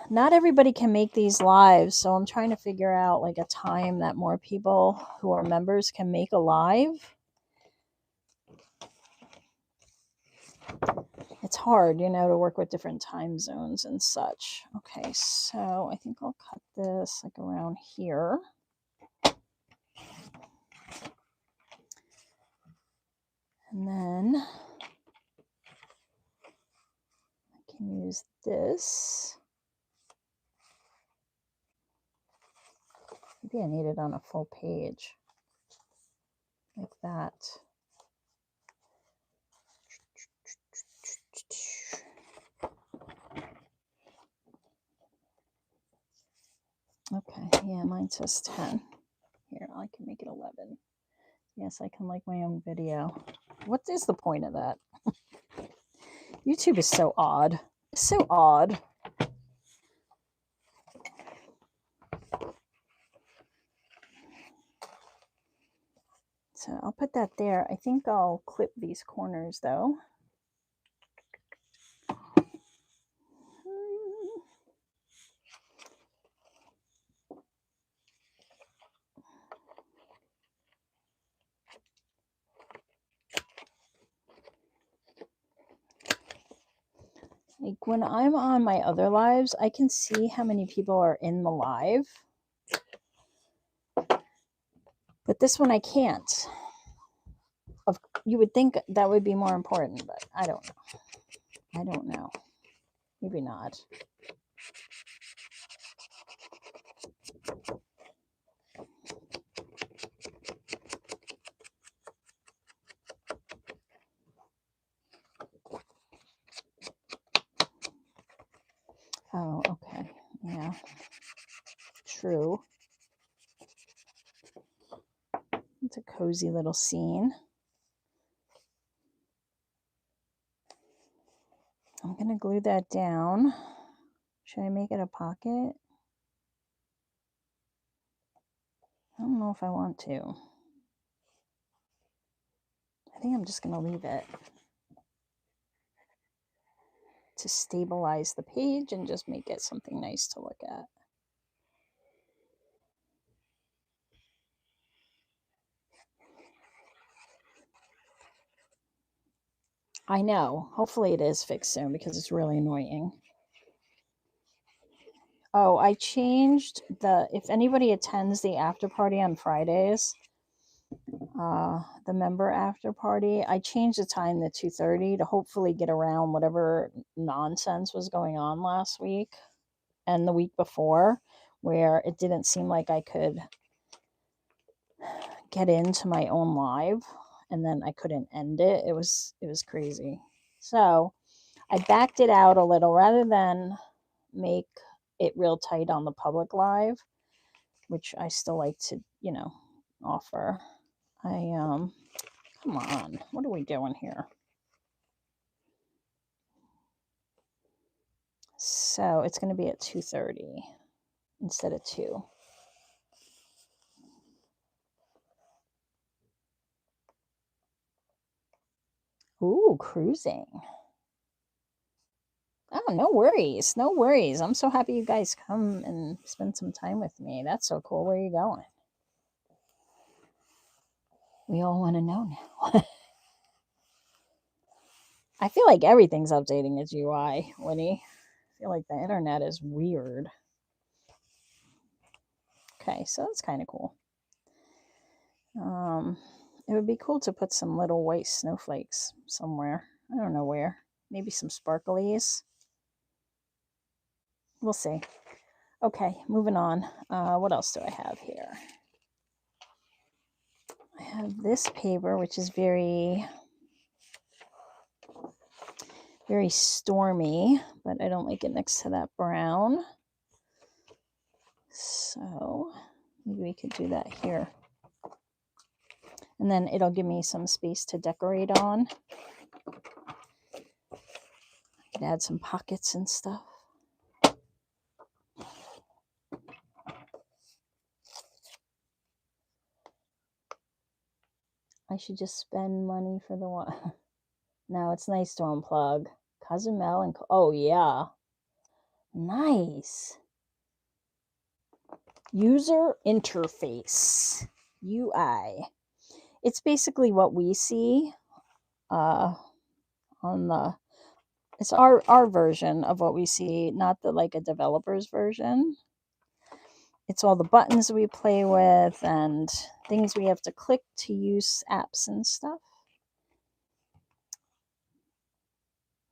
Not everybody can make these lives, so I'm trying to figure out like a time that more people who are members can make a live. It's hard, you know, to work with different time zones and such. Okay, so I think I'll cut this like around here. And then I can use this. Maybe I need it on a full page. Like that. Okay, yeah, mine says 10. Here, I can make it 11. Yes, I can like my own video. What is the point of that? YouTube is so odd. It's so odd. So I'll put that there. I think I'll clip these corners though. Like when I'm on my other lives, I can see how many people are in the live. But this one I can't. You would think that would be more important, but I don't know. I don't know. Maybe not. Oh, okay. Yeah. True. It's a cozy little scene. I'm going to glue that down. Should I make it a pocket? I don't know if I want to. I think I'm just going to leave it to stabilize the page and just make it something nice to look at. I know. Hopefully it is fixed soon because it's really annoying. Oh, I changed if anybody attends the after party on Fridays, the member after party, I changed the time to 2:30 to hopefully get around whatever nonsense was going on last week and the week before, where it didn't seem like I could get into my own live and then I couldn't end it. It was crazy. So I backed it out a little rather than make it real tight on the public live, which I still like to, you know, offer. Come on, what are we doing here? So it's going to be at 2:30 instead of 2. Ooh, cruising. no worries. No worries. I'm so happy you guys come and spend some time with me. That's so cool. Where are you going? We all want to know now. I feel like everything's updating its UI, Winnie. I feel like the internet is weird. Okay, so that's kind of cool. It would be cool to put some little white snowflakes somewhere. I don't know where. Maybe some sparklies. We'll see. Okay, moving on. What else do I have here? I have this paper, which is very stormy, but I don't like it next to that brown. So maybe we could do that here. And then it'll give me some space to decorate on. I could add some pockets and stuff. I should just spend money for the one. No, it's nice to unplug. Cozumel and... Oh, yeah. Nice. User interface. UI. It's basically what we see on the... It's our version of what we see, not the like a developer's version. It's all the buttons we play with and things we have to click to use apps and stuff.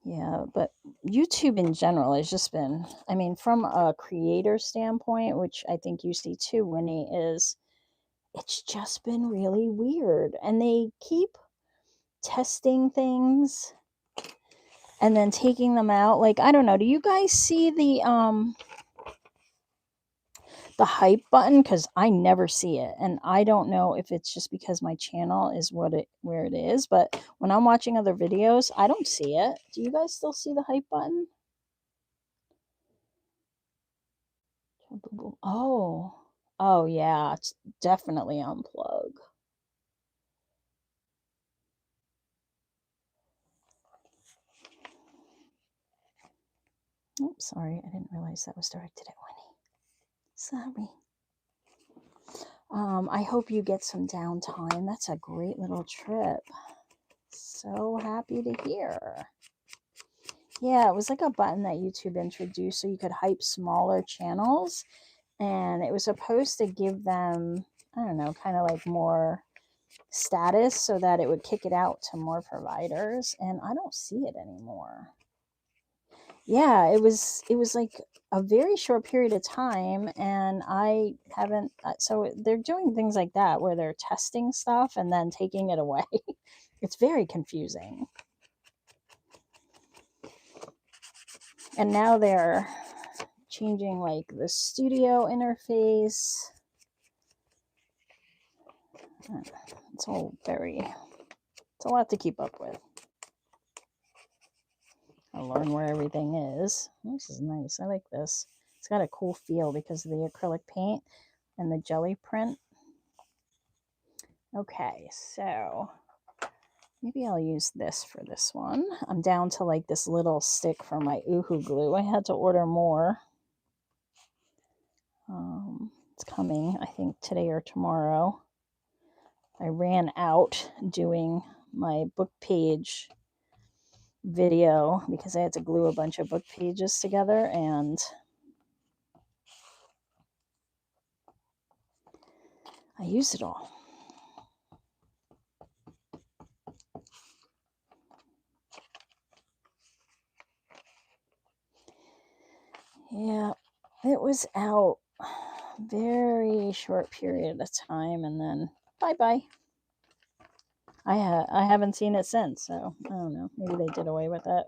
Yeah, but YouTube in general has just been, I mean, from a creator standpoint, which I think you see too, Winnie, is it's just been really weird. And they keep testing things and then taking them out. Like, I don't know, do you guys see the hype button? Because I never see it, and I don't know if it's just because my channel is where it is, but when I'm watching other videos, I don't see it. Do you guys still see the hype button? Oh yeah, it's definitely unplug. Oops, sorry, I didn't realize that was directed at Winnie. Sorry. I hope you get some downtime. That's a great little trip. So happy to hear. Yeah, it was like a button that YouTube introduced so you could hype smaller channels. And it was supposed to give them, I don't know, kind of like more status so that it would kick it out to more providers. And I don't see it anymore. Yeah, it was like a very short period of time, and I haven't, so they're doing things like that where they're testing stuff and then taking it away. It's very confusing. And now they're changing like the studio interface. It's all it's a lot to keep up with. I'll learn where everything is. This is nice. I like this. It's got a cool feel because of the acrylic paint and the jelly print. Okay, so maybe I'll use this for this one. I'm down to like this little stick for my Uhu glue. I had to order more. It's coming, I think, today or tomorrow. I ran out doing my book page video because I had to glue a bunch of book pages together, and I used it all. Yeah, it was out very short period of time, and then bye-bye. I haven't seen it since, so I don't know. Maybe they did away with it.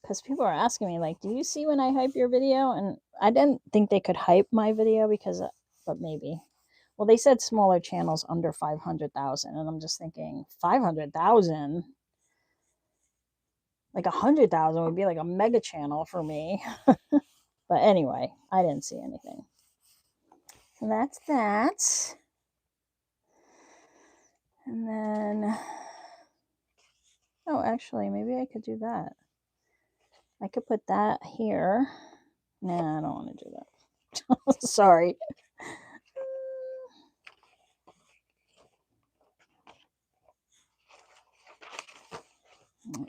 Because people are asking me, like, do you see when I hype your video? And I didn't think they could hype my video because, but maybe. Well, they said smaller channels under 500,000, and I'm just thinking 500,000. Like 100,000 would be like a mega channel for me. But anyway, I didn't see anything. So that's that. And then, oh, actually, maybe I could do that. I could put that here. Nah, I don't want to do that. Sorry.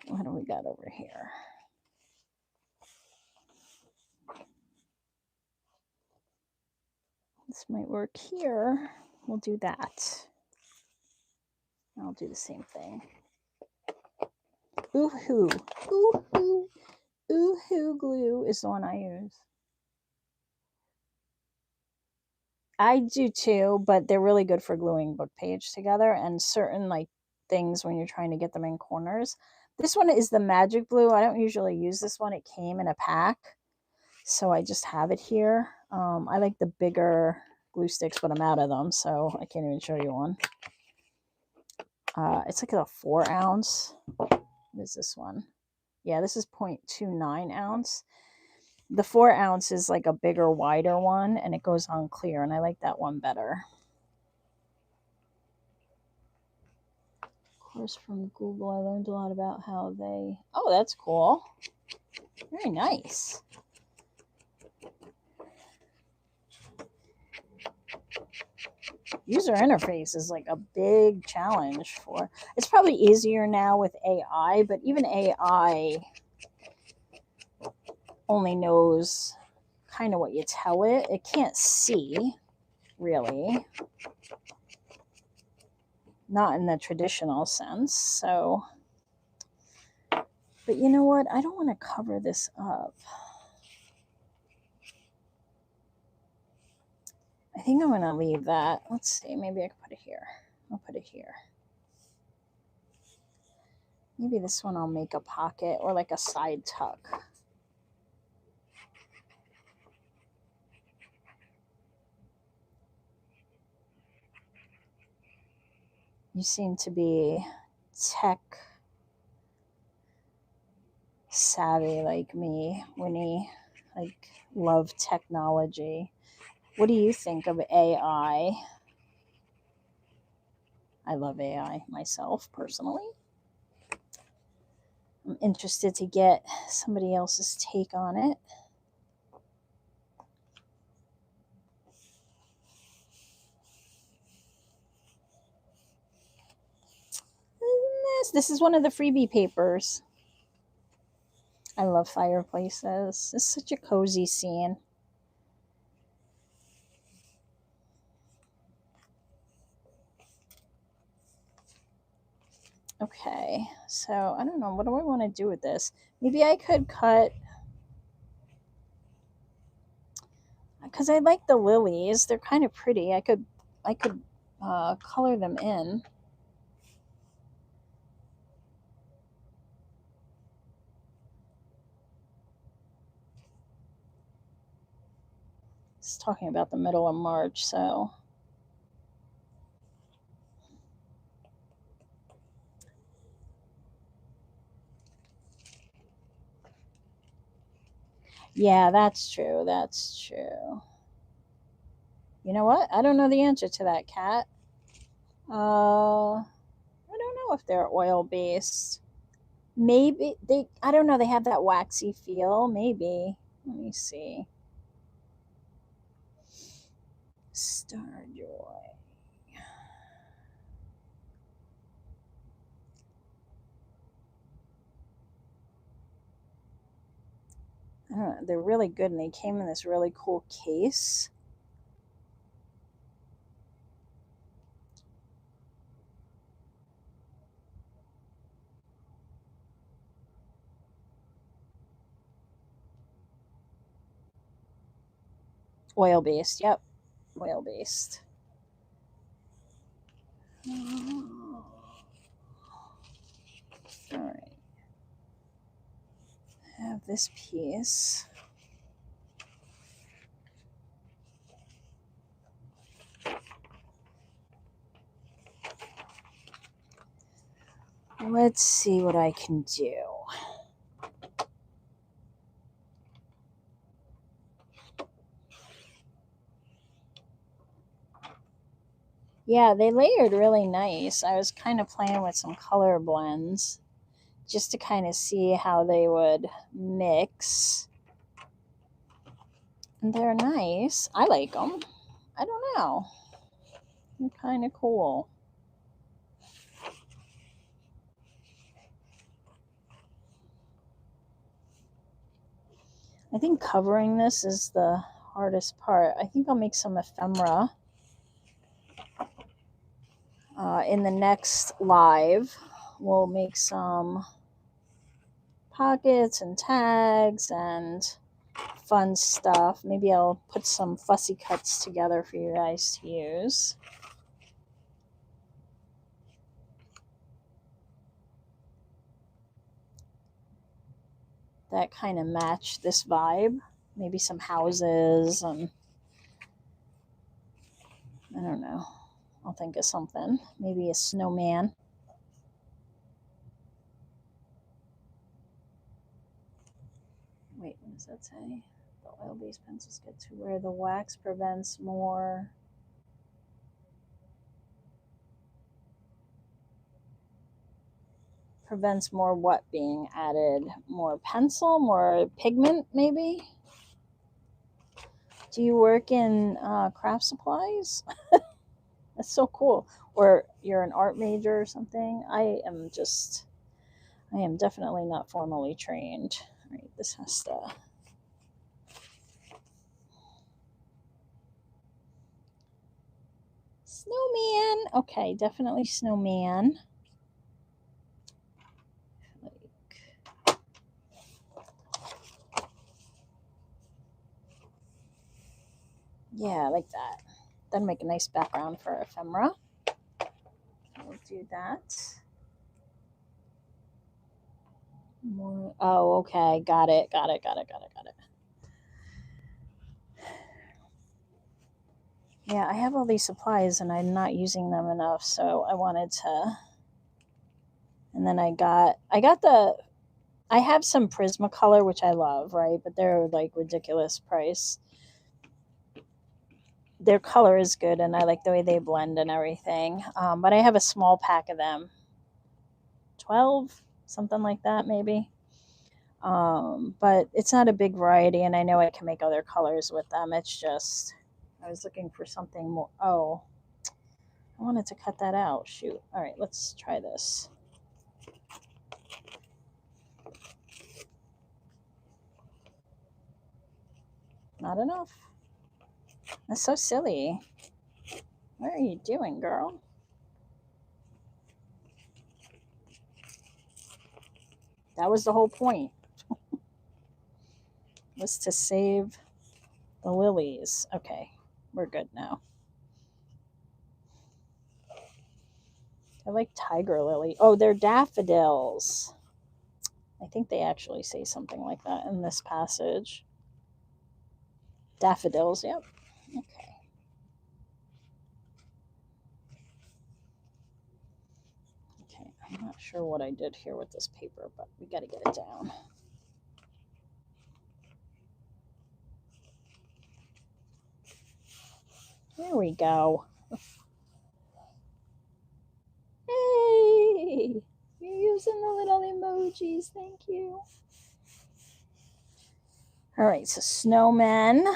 What do we got over here? This might work here. We'll do that. I'll do the same thing. Ooh-hoo. Ooh-hoo. Ooh-hoo glue is the one I use. I do too, but they're really good for gluing book page together and certain like things when you're trying to get them in corners. This one is the magic glue. I don't usually use this one. It came in a pack, so I just have it here. I like the bigger glue sticks, but I'm out of them, so I can't even show you one. It's like a 4 ounce. What is this one? Yeah, this is 0.29 ounce. The 4 ounce is like a bigger, wider one, and it goes on clear, and I like that one better. Of course, from Google, I learned a lot about how they... Oh, that's cool. Very nice. User interface is like a big challenge for... It's probably easier now with AI, but even AI only knows kind of what you tell it. It can't see, really. Not in the traditional sense, so... But you know what? I don't want to cover this up. I think I'm going to leave that. Let's see. Maybe I can put it here. I'll put it here. Maybe this one I'll make a pocket or like a side tuck. You seem to be tech savvy like me, Winnie. Like, love technology. What do you think of AI? I love AI myself, personally. I'm interested to get somebody else's take on it. This is one of the freebie papers. I love fireplaces. It's such a cozy scene. Okay, so I don't know. What do I want to do with this? Maybe I could cut... Because I like the lilies. They're kind of pretty. I could color them in. It's talking about the middle of March, so... Yeah, that's true. That's true. You know what? I don't know the answer to that, Cat. I don't know if they're oil-based. Maybe they... I don't know. They have that waxy feel. Maybe. Let me see. Starjoy. I don't know. They're really good, and they came in this really cool case. Oil-based. Yep. Oil-based. All right. I have this piece. Let's see what I can do. Yeah, they layered really nice. I was kind of playing with some color blends just to kind of see how they would mix. And they're nice. I like them. I don't know. They're kind of cool. I think covering this is the hardest part. I think I'll make some ephemera in the next live. We'll make some pockets and tags and fun stuff. Maybe I'll put some fussy cuts together for you guys to use. That kind of match this vibe. Maybe some houses and I don't know. I'll think of something. Maybe a snowman. Wait, what does that say? The oil-based pencils get to where the wax prevents more. Prevents more what being added? More pencil? More pigment, maybe? Do you work in craft supplies? That's so cool. Or you're an art major or something? I am definitely not formally trained. All right, this has to. Snowman. Okay, definitely snowman. Yeah, I like that. That'll make a nice background for ephemera. We'll do that. More. Oh, okay. Got it. Yeah, I have all these supplies and I'm not using them enough, so I wanted to. And then I have some Prismacolor, which I love, right? But they're like ridiculous price. Their color is good and I like the way they blend and everything. But I have a small pack of them, 12, something like that, maybe. But it's not a big variety, and I know I can make other colors with them. It's just I was looking for something more. Oh, I wanted to cut that out. Shoot. All right, let's try this. Not enough. That's so silly. What are you doing, girl? That was the whole point. Was to save the lilies. Okay, we're good now. I like tiger lily. Oh, they're daffodils. I think they actually say something like that in this passage. Daffodils, yep. Okay. Okay, I'm not sure what I did here with this paper, but we got to get it down. There we go. Hey, you're using the little emojis. Thank you. All right, so snowmen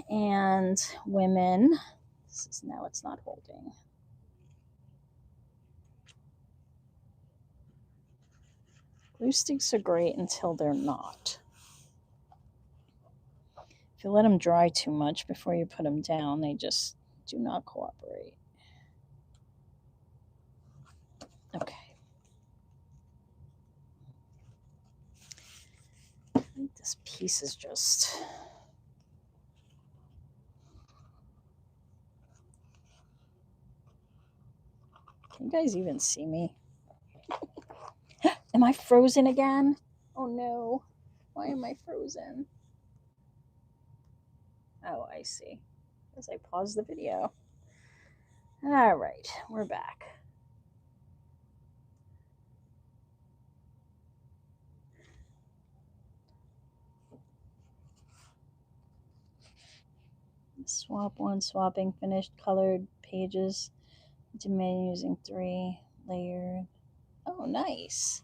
and women. This is now it's not holding. Glue sticks are great until they're not. If you let them dry too much before you put them down, they just do not cooperate. Okay. I think this piece is just. Can you guys even see me? Am I frozen again? Oh no. Why am I frozen? Oh, I see. As I pause the video. All right, we're back. Swap one, swapping finished colored pages Demand using 3 layered. Oh, nice.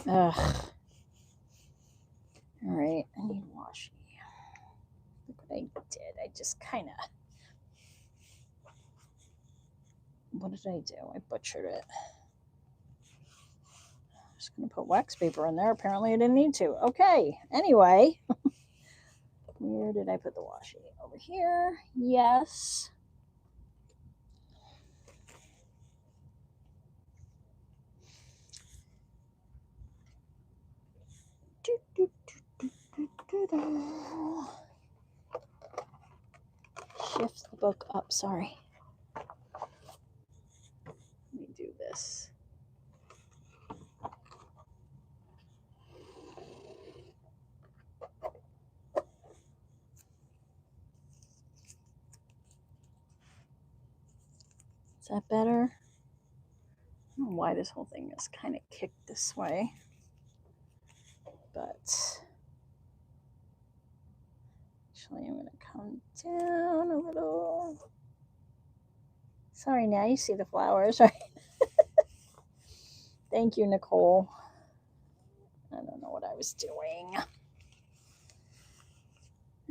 Ugh. All right, I need washi. Look what I did. I just kind of. What did I do? I butchered it. I'm just going to put wax paper in there. Apparently, I didn't need to. Okay. Anyway, where did I put the washi? Over here. Yes. Shift the book up. Sorry. Let me do this. Is that better? I don't know why this whole thing is kind of kicked this way. But actually, I'm going to come down a little. Sorry, now you see the flowers, right? Thank you, Nicole. I don't know what I was doing.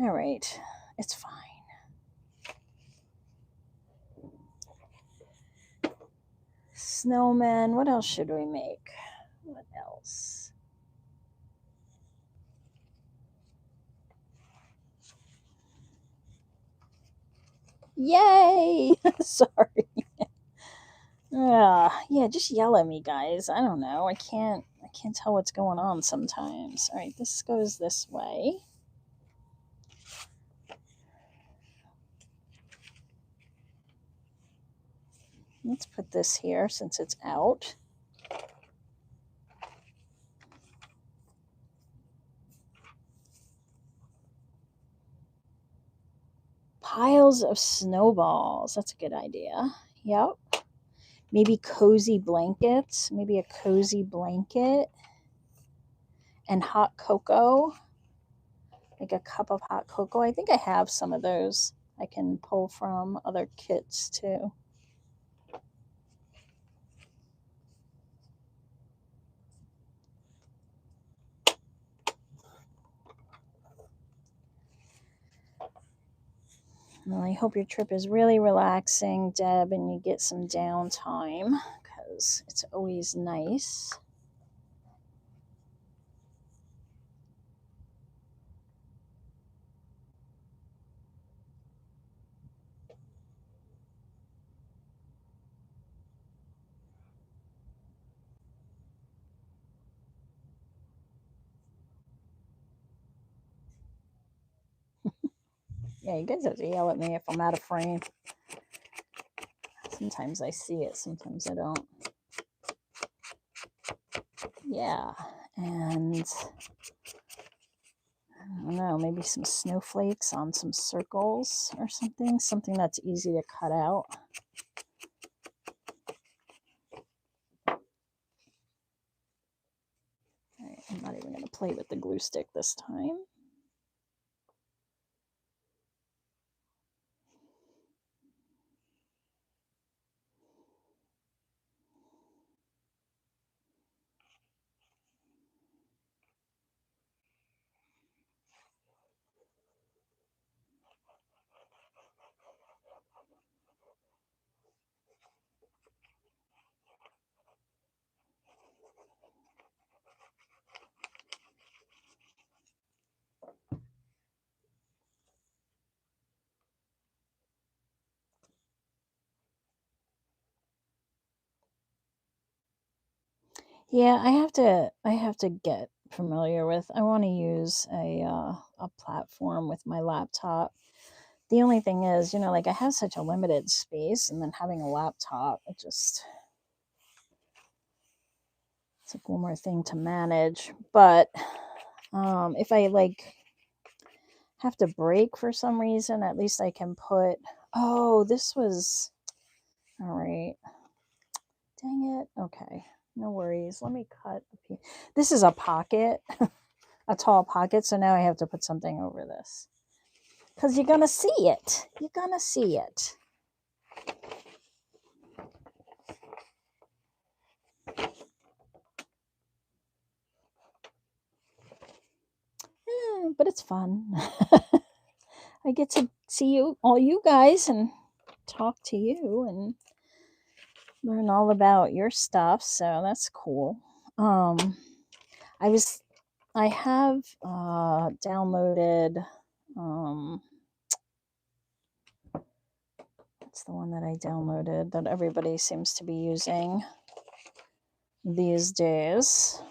All right, it's fine. Snowman, what else should we make? What else? Yay! Sorry. Yeah, just yell at me, guys. I don't know. I can't tell what's going on sometimes. All right, this goes this way. Let's put this here since it's out. Piles of snowballs. That's a good idea. Yep. Maybe cozy blankets. Maybe a cozy blanket. And hot cocoa. Like a cup of hot cocoa. I think I have some of those I can pull from other kits too. Well, I hope your trip is really relaxing, Deb, and you get some downtime because it's always nice. Yeah, you guys have to yell at me if I'm out of frame. Sometimes I see it, sometimes I don't. Yeah, and I don't know, maybe some snowflakes on some circles or something that's easy to cut out. All right, I'm not even going to play with the glue stick this time. Yeah, I have to get familiar with. I want to use a platform with my laptop. The only thing is, like I have such a limited space, and then having a laptop, it's like one more thing to manage. But if I have to break for some reason, at least I can put. Oh, this was. All right. Dang it. Okay. No worries. Let me cut a piece. This is a pocket, a tall pocket. So now I have to put something over this because you're going to see it. You're going to see it. But it's fun. I get to see you, all you guys, and talk to you and learn all about your stuff. So that's cool. I have downloaded, what's the one that I downloaded that everybody seems to be using these days?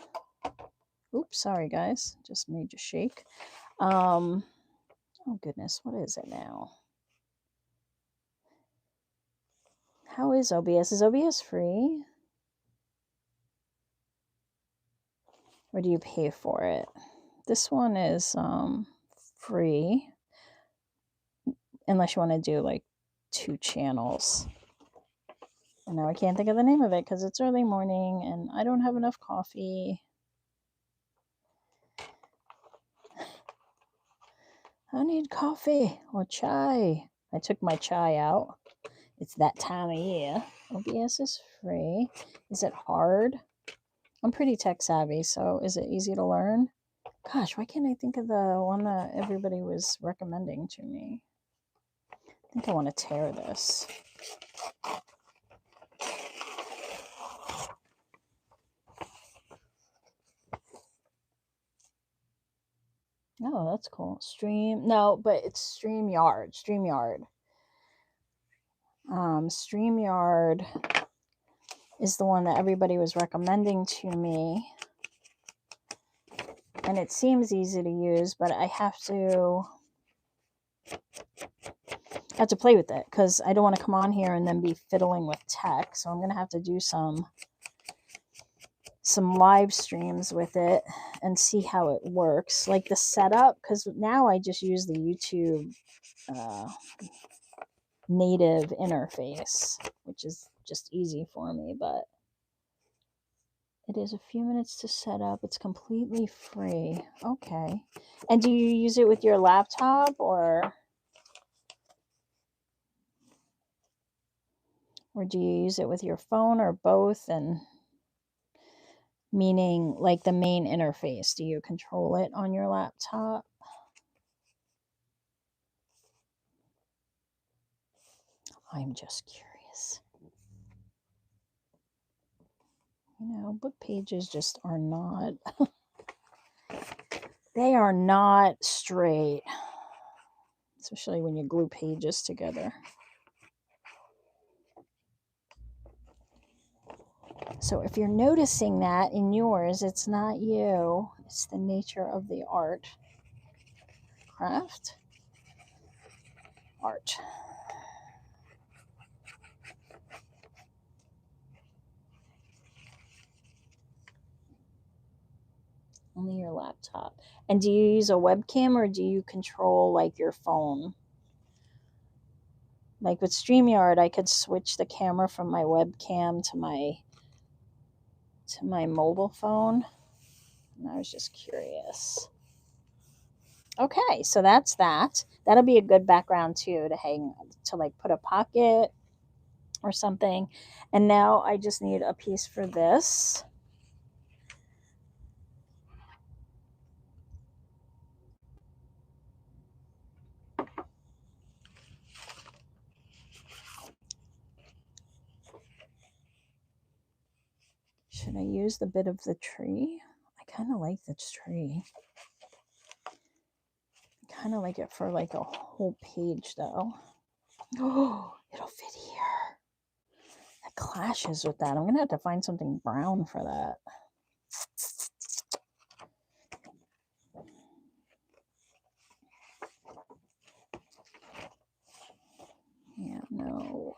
Oops, sorry guys, just made you shake. Oh goodness, what is it now? How is OBS? Is OBS free? Or do you pay for it? This one is free, unless you want to do like 2 channels. And now I can't think of the name of it because it's early morning and I don't have enough coffee. I need coffee or chai. I took my chai out. It's that time of year. OBS is free. Is it hard? I'm pretty tech savvy, so is it easy to learn? Gosh, why can't I think of the one that everybody was recommending to me? I think I want to tear this. Oh, that's cool. No, but it's StreamYard. StreamYard is the one that everybody was recommending to me. And it seems easy to use, but I have to play with it because I don't want to come on here and then be fiddling with tech. So I'm going to have to do some live streams with it and see how it works. Like the setup, because now I just use the YouTube native interface, which is just easy for me, but it is a few minutes to set up. It's completely free. Okay. And do you use it with your laptop or do you use it with your phone or both? And meaning like the main interface, do you control it on your laptop? I'm just curious. You know, book pages just are not, they are not straight, especially when you glue pages together. So if you're noticing that in yours, it's not you, it's the nature of the art. Craft, art. Only your laptop. And do you use a webcam or do you control like your phone? Like with StreamYard, I could switch the camera from my webcam to my mobile phone. And I was just curious. Okay, so that's that. That'll be a good background too to hang, to like put a pocket or something. And now I just need a piece for this. Should I use the bit of the tree? I kind of like this tree. I kind of like it for like a whole page though. Oh, it'll fit here. That clashes with that. I'm going to have to find something brown for that. Yeah, no.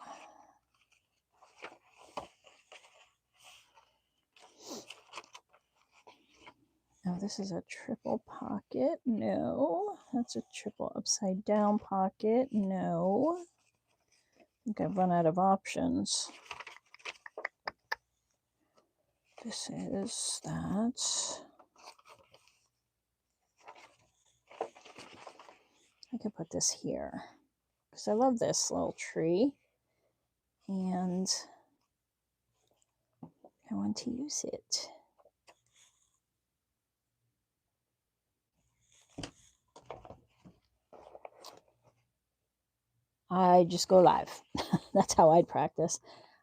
Oh, this is a triple pocket. No. That's a triple upside down pocket. No. think I've run out of options. This is that. I could put this here because I love this little tree and I want to use it. I just go live. That's how I'd practice.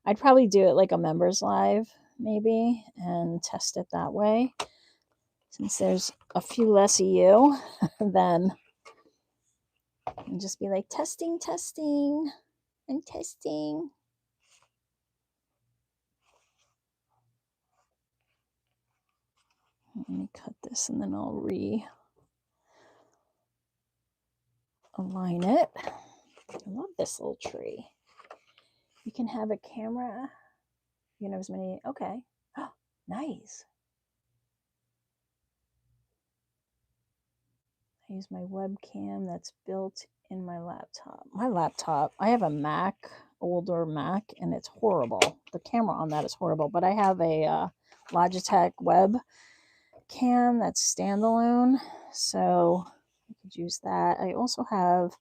I'd probably do it like a members live maybe and test it that way. Since there's a few less of you, then and just be like, testing, testing, and testing. Let me cut this and then I'll realign it. I love this little tree. You can have a camera. You know, as many. Okay. Oh, nice. I use my webcam that's built in my laptop. My laptop, I have a Mac, older Mac, and it's horrible. The camera on that is horrible, but I have a Logitech web cam that's standalone, so I could use that. I also have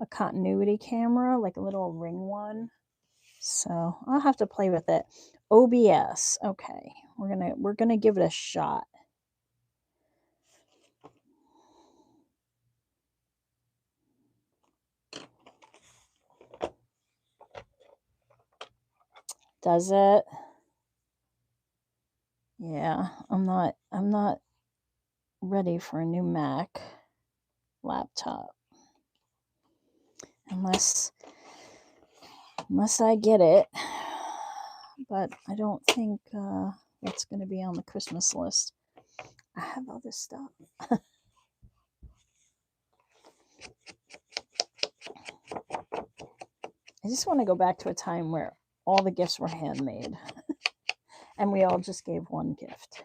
a continuity camera, like a little ring one, so I'll have to play with it. OBS. Okay, we're gonna give it a shot. Does it? Yeah, I'm not ready for a new Mac laptop unless I get it, but I don't think that's going to be on the Christmas list. I have other stuff. I just want to go back to a time where all the gifts were handmade and we all just gave one gift.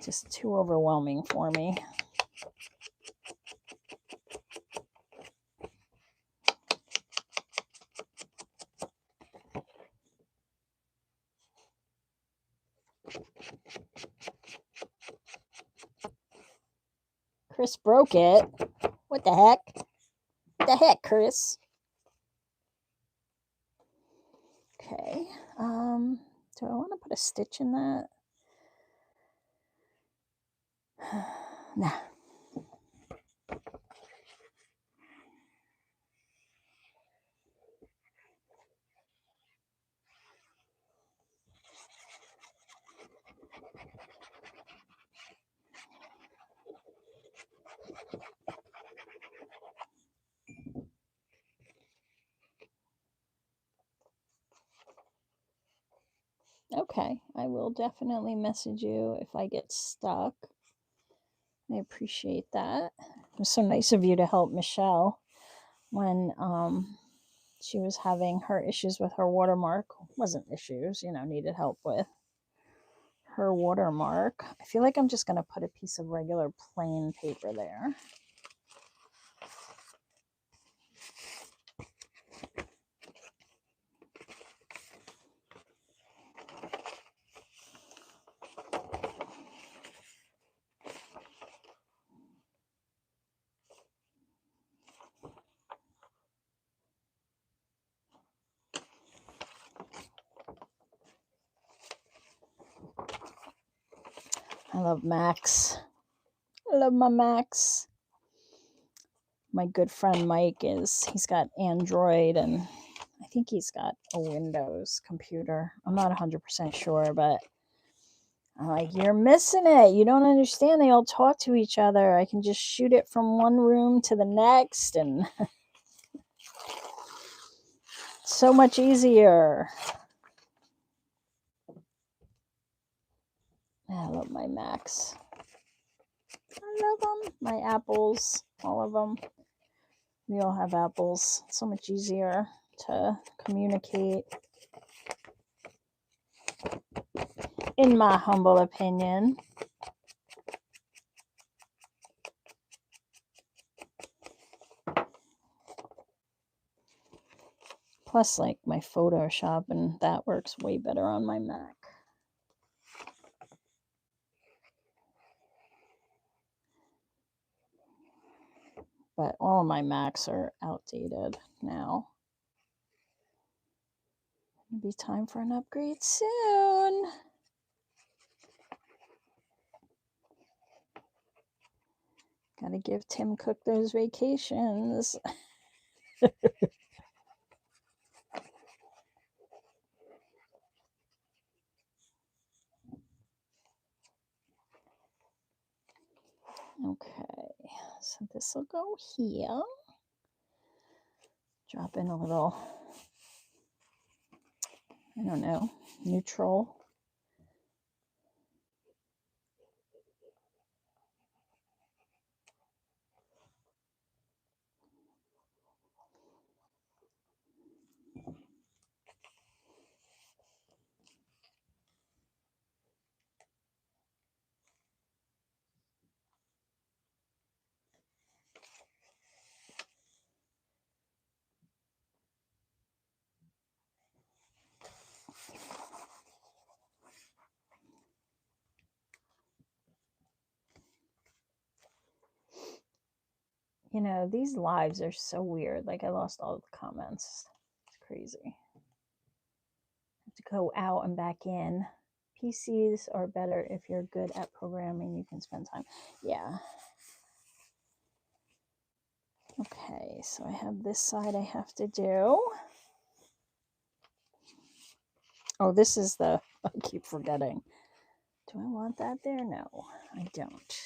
Just too overwhelming for me. Chris broke it. What the heck? What the heck, Chris? Okay. Do I want to put a stitch in that? Nah. Okay, I will definitely message you if I get stuck. I appreciate that. It was so nice of you to help Michelle when she was having her issues with her watermark. Wasn't issues, needed help with her watermark. I feel like I'm just going to put a piece of regular plain paper there. I love Macs. I love my Macs. My good friend Mike he's got Android and I think he's got a Windows computer. I'm not 100% sure, but I'm like, you're missing it. You don't understand. They all talk to each other. I can just shoot it from one room to the next and so much easier. I love my Macs. I love them. My Apples, all of them. We all have Apples. So much easier to communicate. In my humble opinion. Plus, like, my Photoshop and that works way better on my Mac. But all my Macs are outdated now. It'll be time for an upgrade soon. Gotta give Tim Cook those vacations. Okay, so this will go here. Drop in a little, I don't know, neutral. You know, these lives are so weird. Like, I lost all the comments. It's crazy. Have to go out and back in. PCs are better if you're good at programming. You can spend time. Yeah. Okay, so I have this side I have to do. Oh, this is the, I keep forgetting. Do I want that there? No, I don't.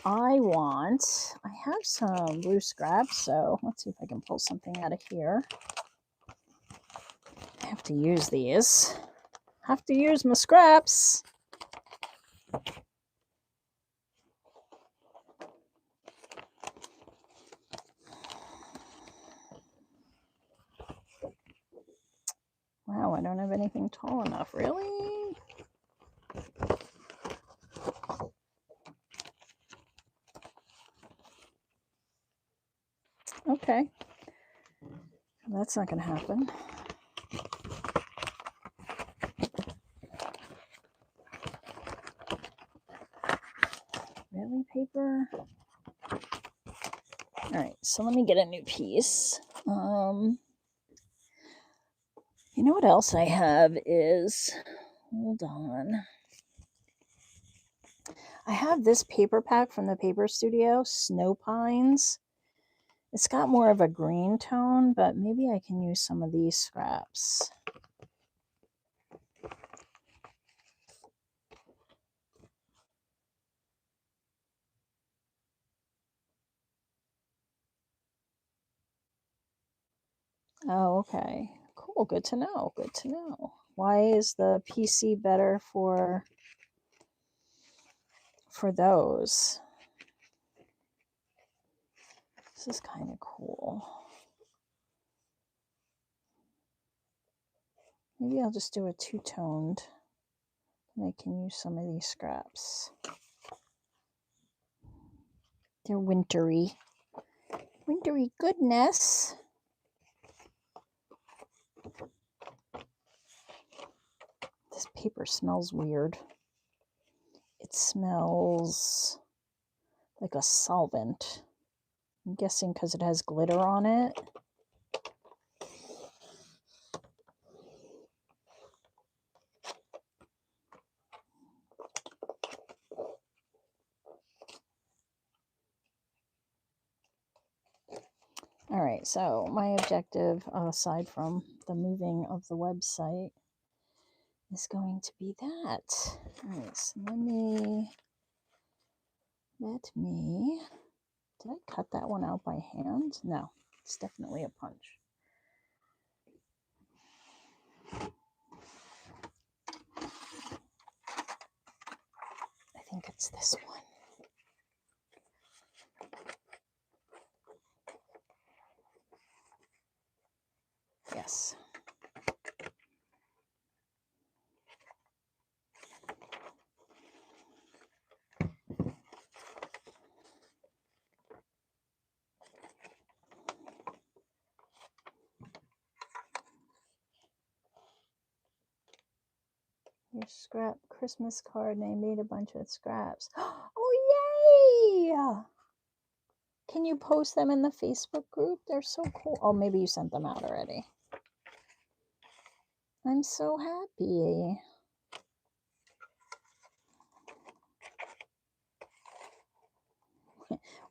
I have some blue scraps, so let's see if I can pull something out of here. I have to use these. Have to use my scraps. Wow, I don't have anything tall enough, really? Okay. That's not going to happen. Really, paper? All right, so let me get a new piece. You know what else I have is, hold on. I have this paper pack from the Paper Studio, Snow Pines. It's got more of a green tone, but maybe I can use some of these scraps. Oh, okay. Cool. Good to know. Good to know. Why is the PC better for those? This is kind of cool. Maybe I'll just do a two-toned, and I can use some of these scraps. They're wintry. Wintry goodness. This paper smells weird. It smells like a solvent. I'm guessing because it has glitter on it. All right, so my objective, aside from the moving of the website, is going to be that. All right, so let me, did I cut that one out by hand? No, it's definitely a punch. I think it's this one. Yes. Your scrap Christmas card, and I made a bunch of scraps. Oh, yay! Can you post them in the Facebook group? They're so cool. Oh, maybe you sent them out already. I'm so happy.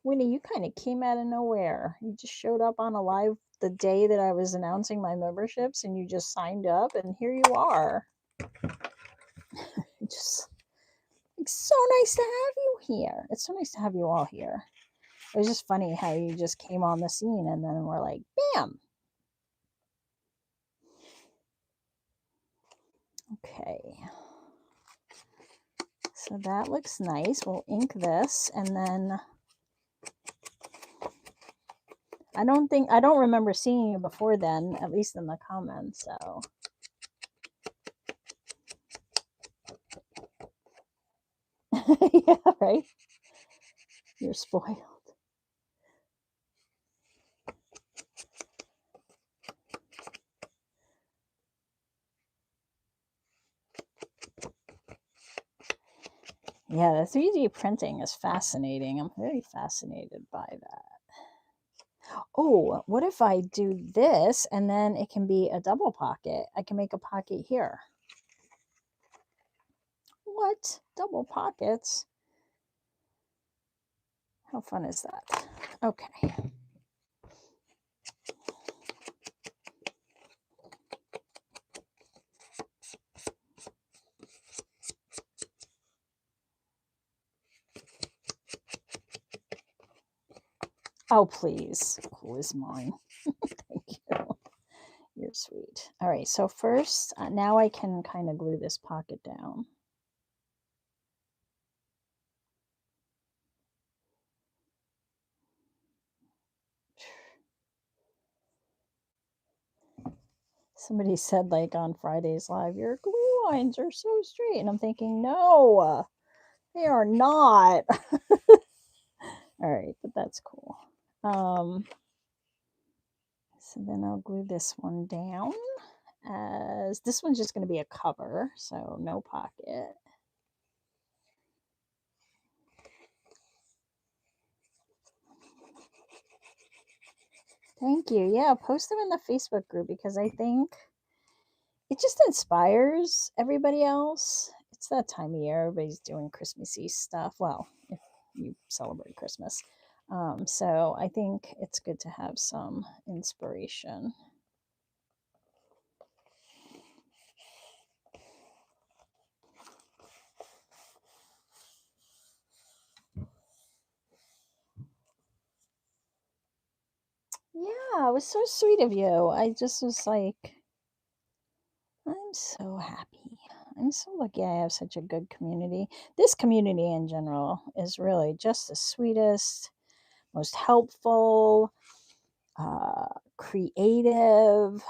Winnie, you kind of came out of nowhere. You just showed up on a live the day that I was announcing my memberships, and you just signed up, and here you are. Just, it's so nice to have you here. It's so nice to have you all here. It was just funny how you just came on the scene, and then we're like, bam. Okay. So that looks nice. We'll ink this, and then I don't remember seeing you before then, at least in the comments, so. Yeah, right? You're spoiled. Yeah, the 3D printing is fascinating. I'm very fascinated by that. Oh, what if I do this and then it can be a double pocket? I can make a pocket here. What? Double pockets? How fun is that? Okay. Oh, please. Cool is mine. Thank you. You're sweet. All right, so first, now I can kind of glue this pocket down. Somebody said, like, on Friday's live, your glue lines are so straight. And I'm thinking, no, they are not. All right, but that's cool. So then I'll glue this one down, as this one's just going to be a cover, so no pocket. Thank you. Yeah, post them in the Facebook group, because I think it just inspires everybody else. It's that time of year. Everybody's doing Christmassy stuff. Well, if you celebrate Christmas. So I think it's good to have some inspiration. Yeah, it was so sweet of you. I just was like, I'm so happy. I'm so lucky I have such a good community. This community in general is really just the sweetest, most helpful, creative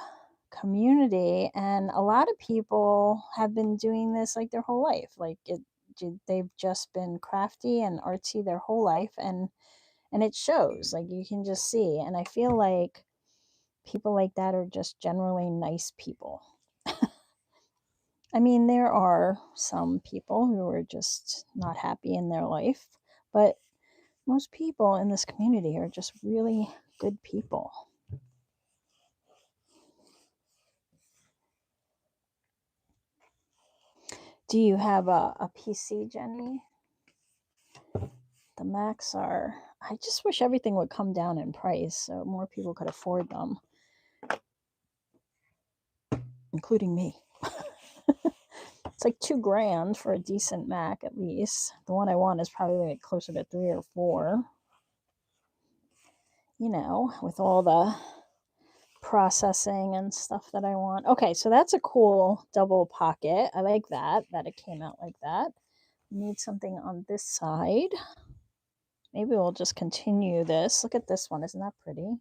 community. And a lot of people have been doing this like their whole life. Like they've just been crafty and artsy their whole life, and it shows. Like, you can just see. And I feel like people like that are just generally nice people. I mean, there are some people who are just not happy in their life, but most people in this community are just really good people. Do you have a PC, Jenny? The Macs are, I just wish everything would come down in price so more people could afford them, including me. It's like $2,000 for a decent Mac, at least. The one I want is probably like closer to 3 or 4. You know, with all the processing and stuff that I want. Okay, so that's a cool double pocket. I like that it came out like that. Need something on this side. Maybe we'll just continue this. Look at this one. Isn't that pretty?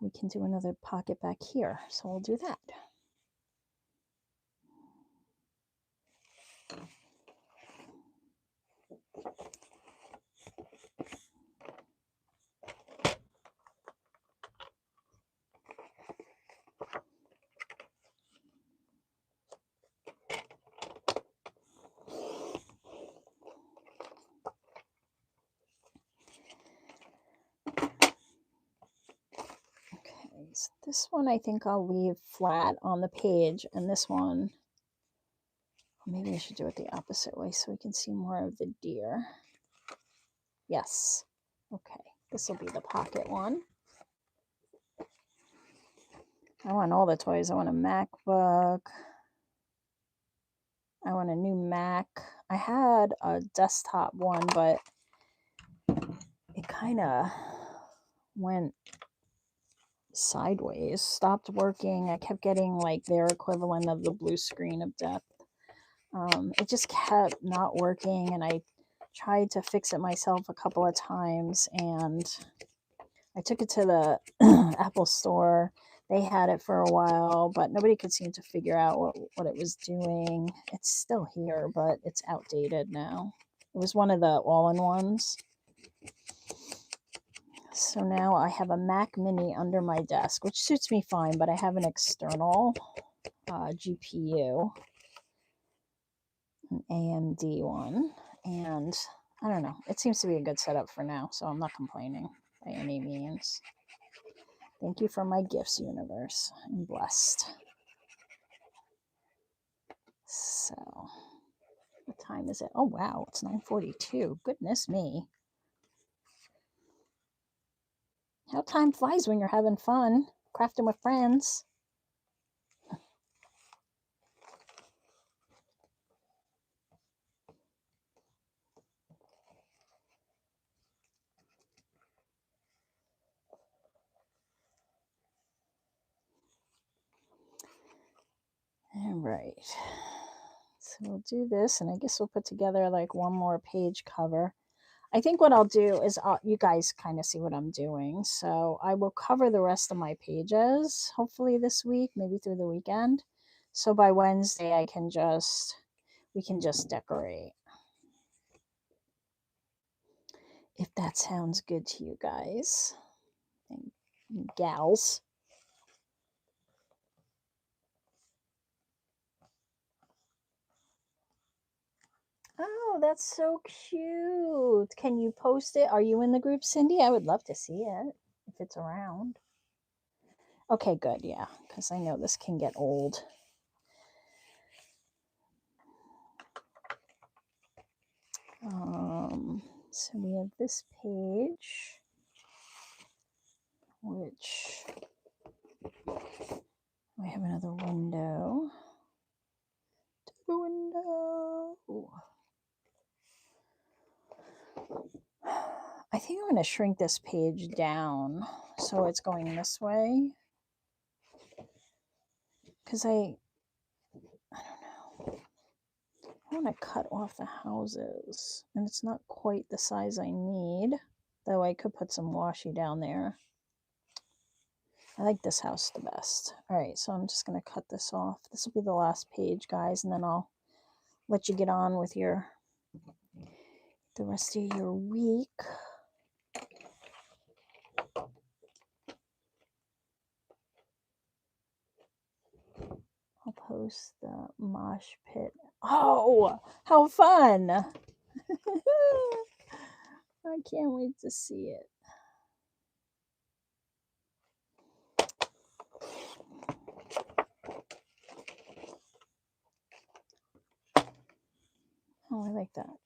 We can do another pocket back here. So we'll do that. This one I think I'll leave flat on the page, and this one, maybe I should do it the opposite way so we can see more of the deer. Yes. Okay, this will be the pocket one. I want all the toys. I want a MacBook. I want a new Mac. I had a desktop one, but it kind of went sideways, stopped working. I kept getting like their equivalent of the blue screen of death. It just kept not working, and I tried to fix it myself a couple of times, and I took it to the Apple store. They had it for a while, but nobody could seem to figure out what it was doing. It's still here, but it's outdated now. It was one of the all-in-ones. So now I have a Mac Mini under my desk, which suits me fine, but I have an external GPU, an AMD one, and I don't know. It seems to be a good setup for now, so I'm not complaining by any means. Thank you for my gifts, universe. I'm blessed. So, what time is it? Oh, wow, it's 9:42. Goodness me. How time flies when you're having fun, crafting with friends. All right. So we'll do this, and I guess we'll put together like one more page cover. I think what I'll do is you guys kind of see what I'm doing. So I will cover the rest of my pages, hopefully this week, maybe through the weekend. So by Wednesday, we can just decorate. If that sounds good to you guys and gals. Oh, that's so cute. Can you post it? Are you in the group, Cindy? I would love to see it if it's around. Okay, good. Yeah, because I know this can get old. So we have this page, which I have another window. To the window. I think I'm going to shrink this page down so it's going this way. Because I don't know. I want to cut off the houses, and it's not quite the size I need, though I could put some washi down there. I like this house the best. All right, so I'm just going to cut this off. This will be the last page, guys, and then I'll let you get on with the rest of your week. I'll post the mosh pit. Oh, how fun! I can't wait to see it. Oh, I like that.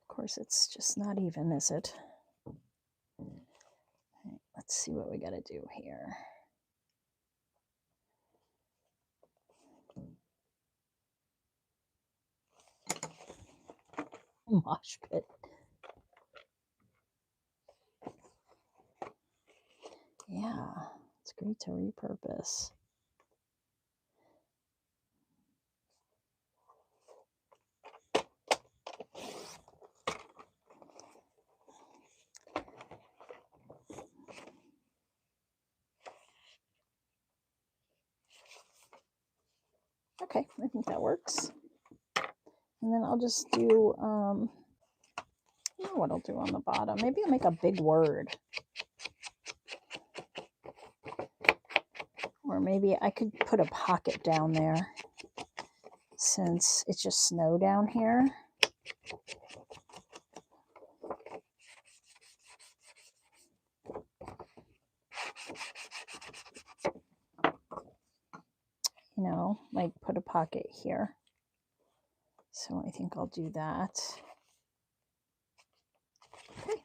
Of course, it's just not even, is it? Right, let's see what we got to do here. Mosh pit. Yeah, it's great to repurpose. Okay, I think that works. And then I'll just do, you know what I'll do on the bottom? Maybe I'll make a big word. Or maybe I could put a pocket down there since it's just snow down here. You know, like put a pocket here. So I think I'll do that. Okay.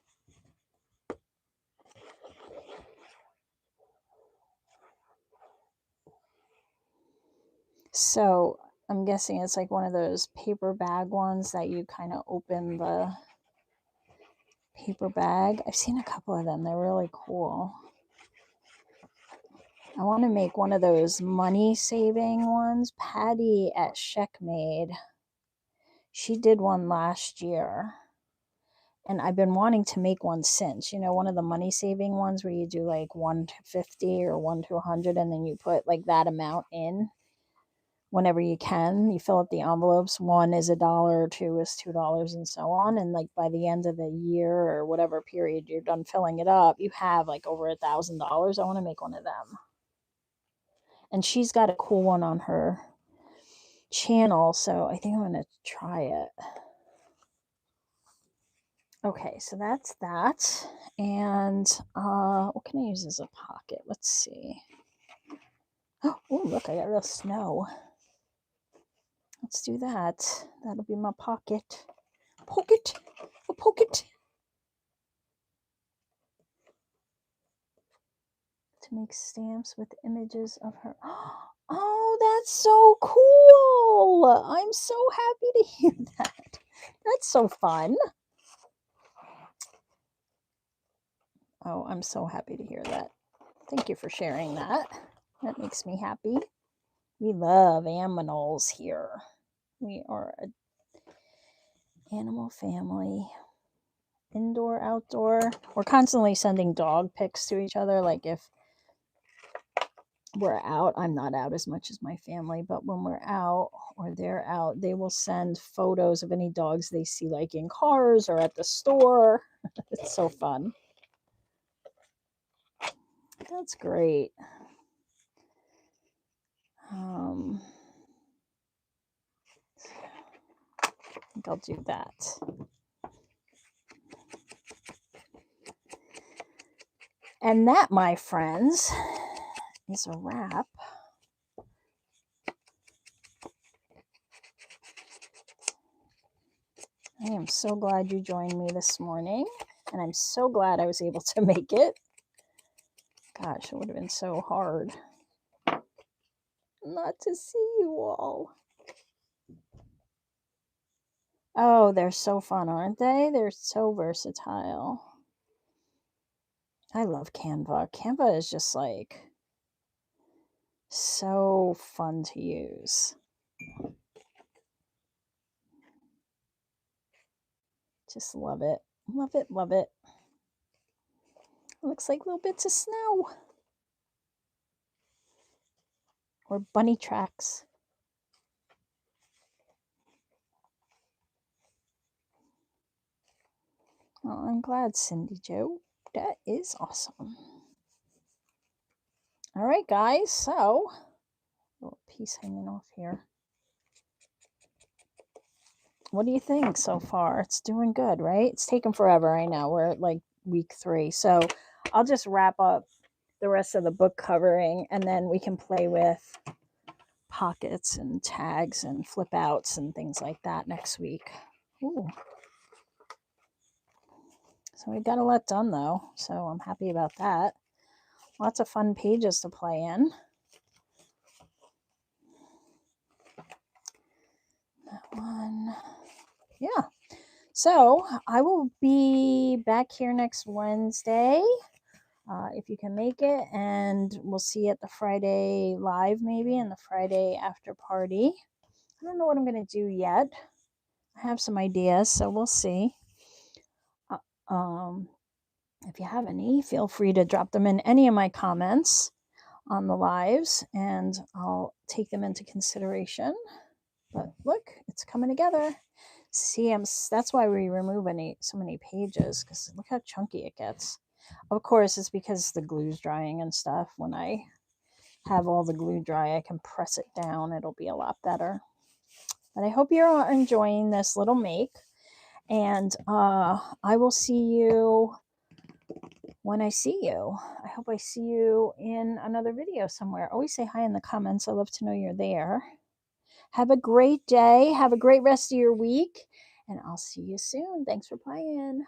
So I'm guessing it's like one of those paper bag ones that you kind of open the paper bag. I've seen a couple of them. They're really cool. I want to make one of those money saving ones. Patty at Checkmate, she did one last year. And I've been wanting to make one since, you know, one of the money saving ones where you do like 1 to 50 or 1 to 100, and then you put like that amount in whenever you can. You fill up the envelopes. 1 is $1, 2 is $2, and so on. And like by the end of the year or whatever period you're done filling it up, you have like over $1,000. I want to make one of them. And she's got a cool one on her channel, so I think I'm going to try it. Okay, so that's that. And what can I use as a pocket? Let's see. Oh, look, I got real snow. Let's do that. That'll be my pocket. Pocket. A pocket. To make stamps with images of her. Oh, that's so cool. I'm so happy to hear that. That's so fun. Oh, I'm so happy to hear that. Thank you for sharing that. That makes me happy. We love animals here. We are an animal family. Indoor, outdoor. We're constantly sending dog pics to each other. Like if we're out, I'm not out as much as my family, but when we're out or they're out, they will send photos of any dogs they see like in cars or at the store. It's so fun. That's great. I think I'll do that. And that, my friends, is a wrap. I am so glad you joined me this morning, and I'm so glad I was able to make it. Gosh, it would have been so hard not to see you all. Oh, they're so fun, aren't they? They're so versatile. I love Canva. Canva is just like so fun to use. Just love it. Love it, love it. It looks like little bits of snow. Or bunny tracks. Oh, I'm glad, Cindy Joe. That is awesome. All right, guys. So, a little piece hanging off here. What do you think so far? It's doing good, right? It's taken forever. I know. We're at like week 3. So, I'll just wrap up the rest of the book covering, and then we can play with pockets and tags and flip outs and things like that next week. Ooh. So we got a lot done though, so I'm happy about that. Lots of fun pages to play in. That one. Yeah. So I will be back here next Wednesday, if you can make it, and we'll see you at the Friday live maybe and the Friday after party. I don't know what I'm going to do yet. I have some ideas, so we'll see. If you have any, feel free to drop them in any of my comments on the lives, and I'll take them into consideration. But look, it's coming together. See, that's why we remove so many pages, because look how chunky it gets. Of course, it's because the glue's drying and stuff. When I have all the glue dry, I can press it down. It'll be a lot better. But I hope you're all enjoying this little make. And I will see you when I see you. I hope I see you in another video somewhere. Always say hi in the comments. I love to know you're there. Have a great day. Have a great rest of your week. And I'll see you soon. Thanks for playing.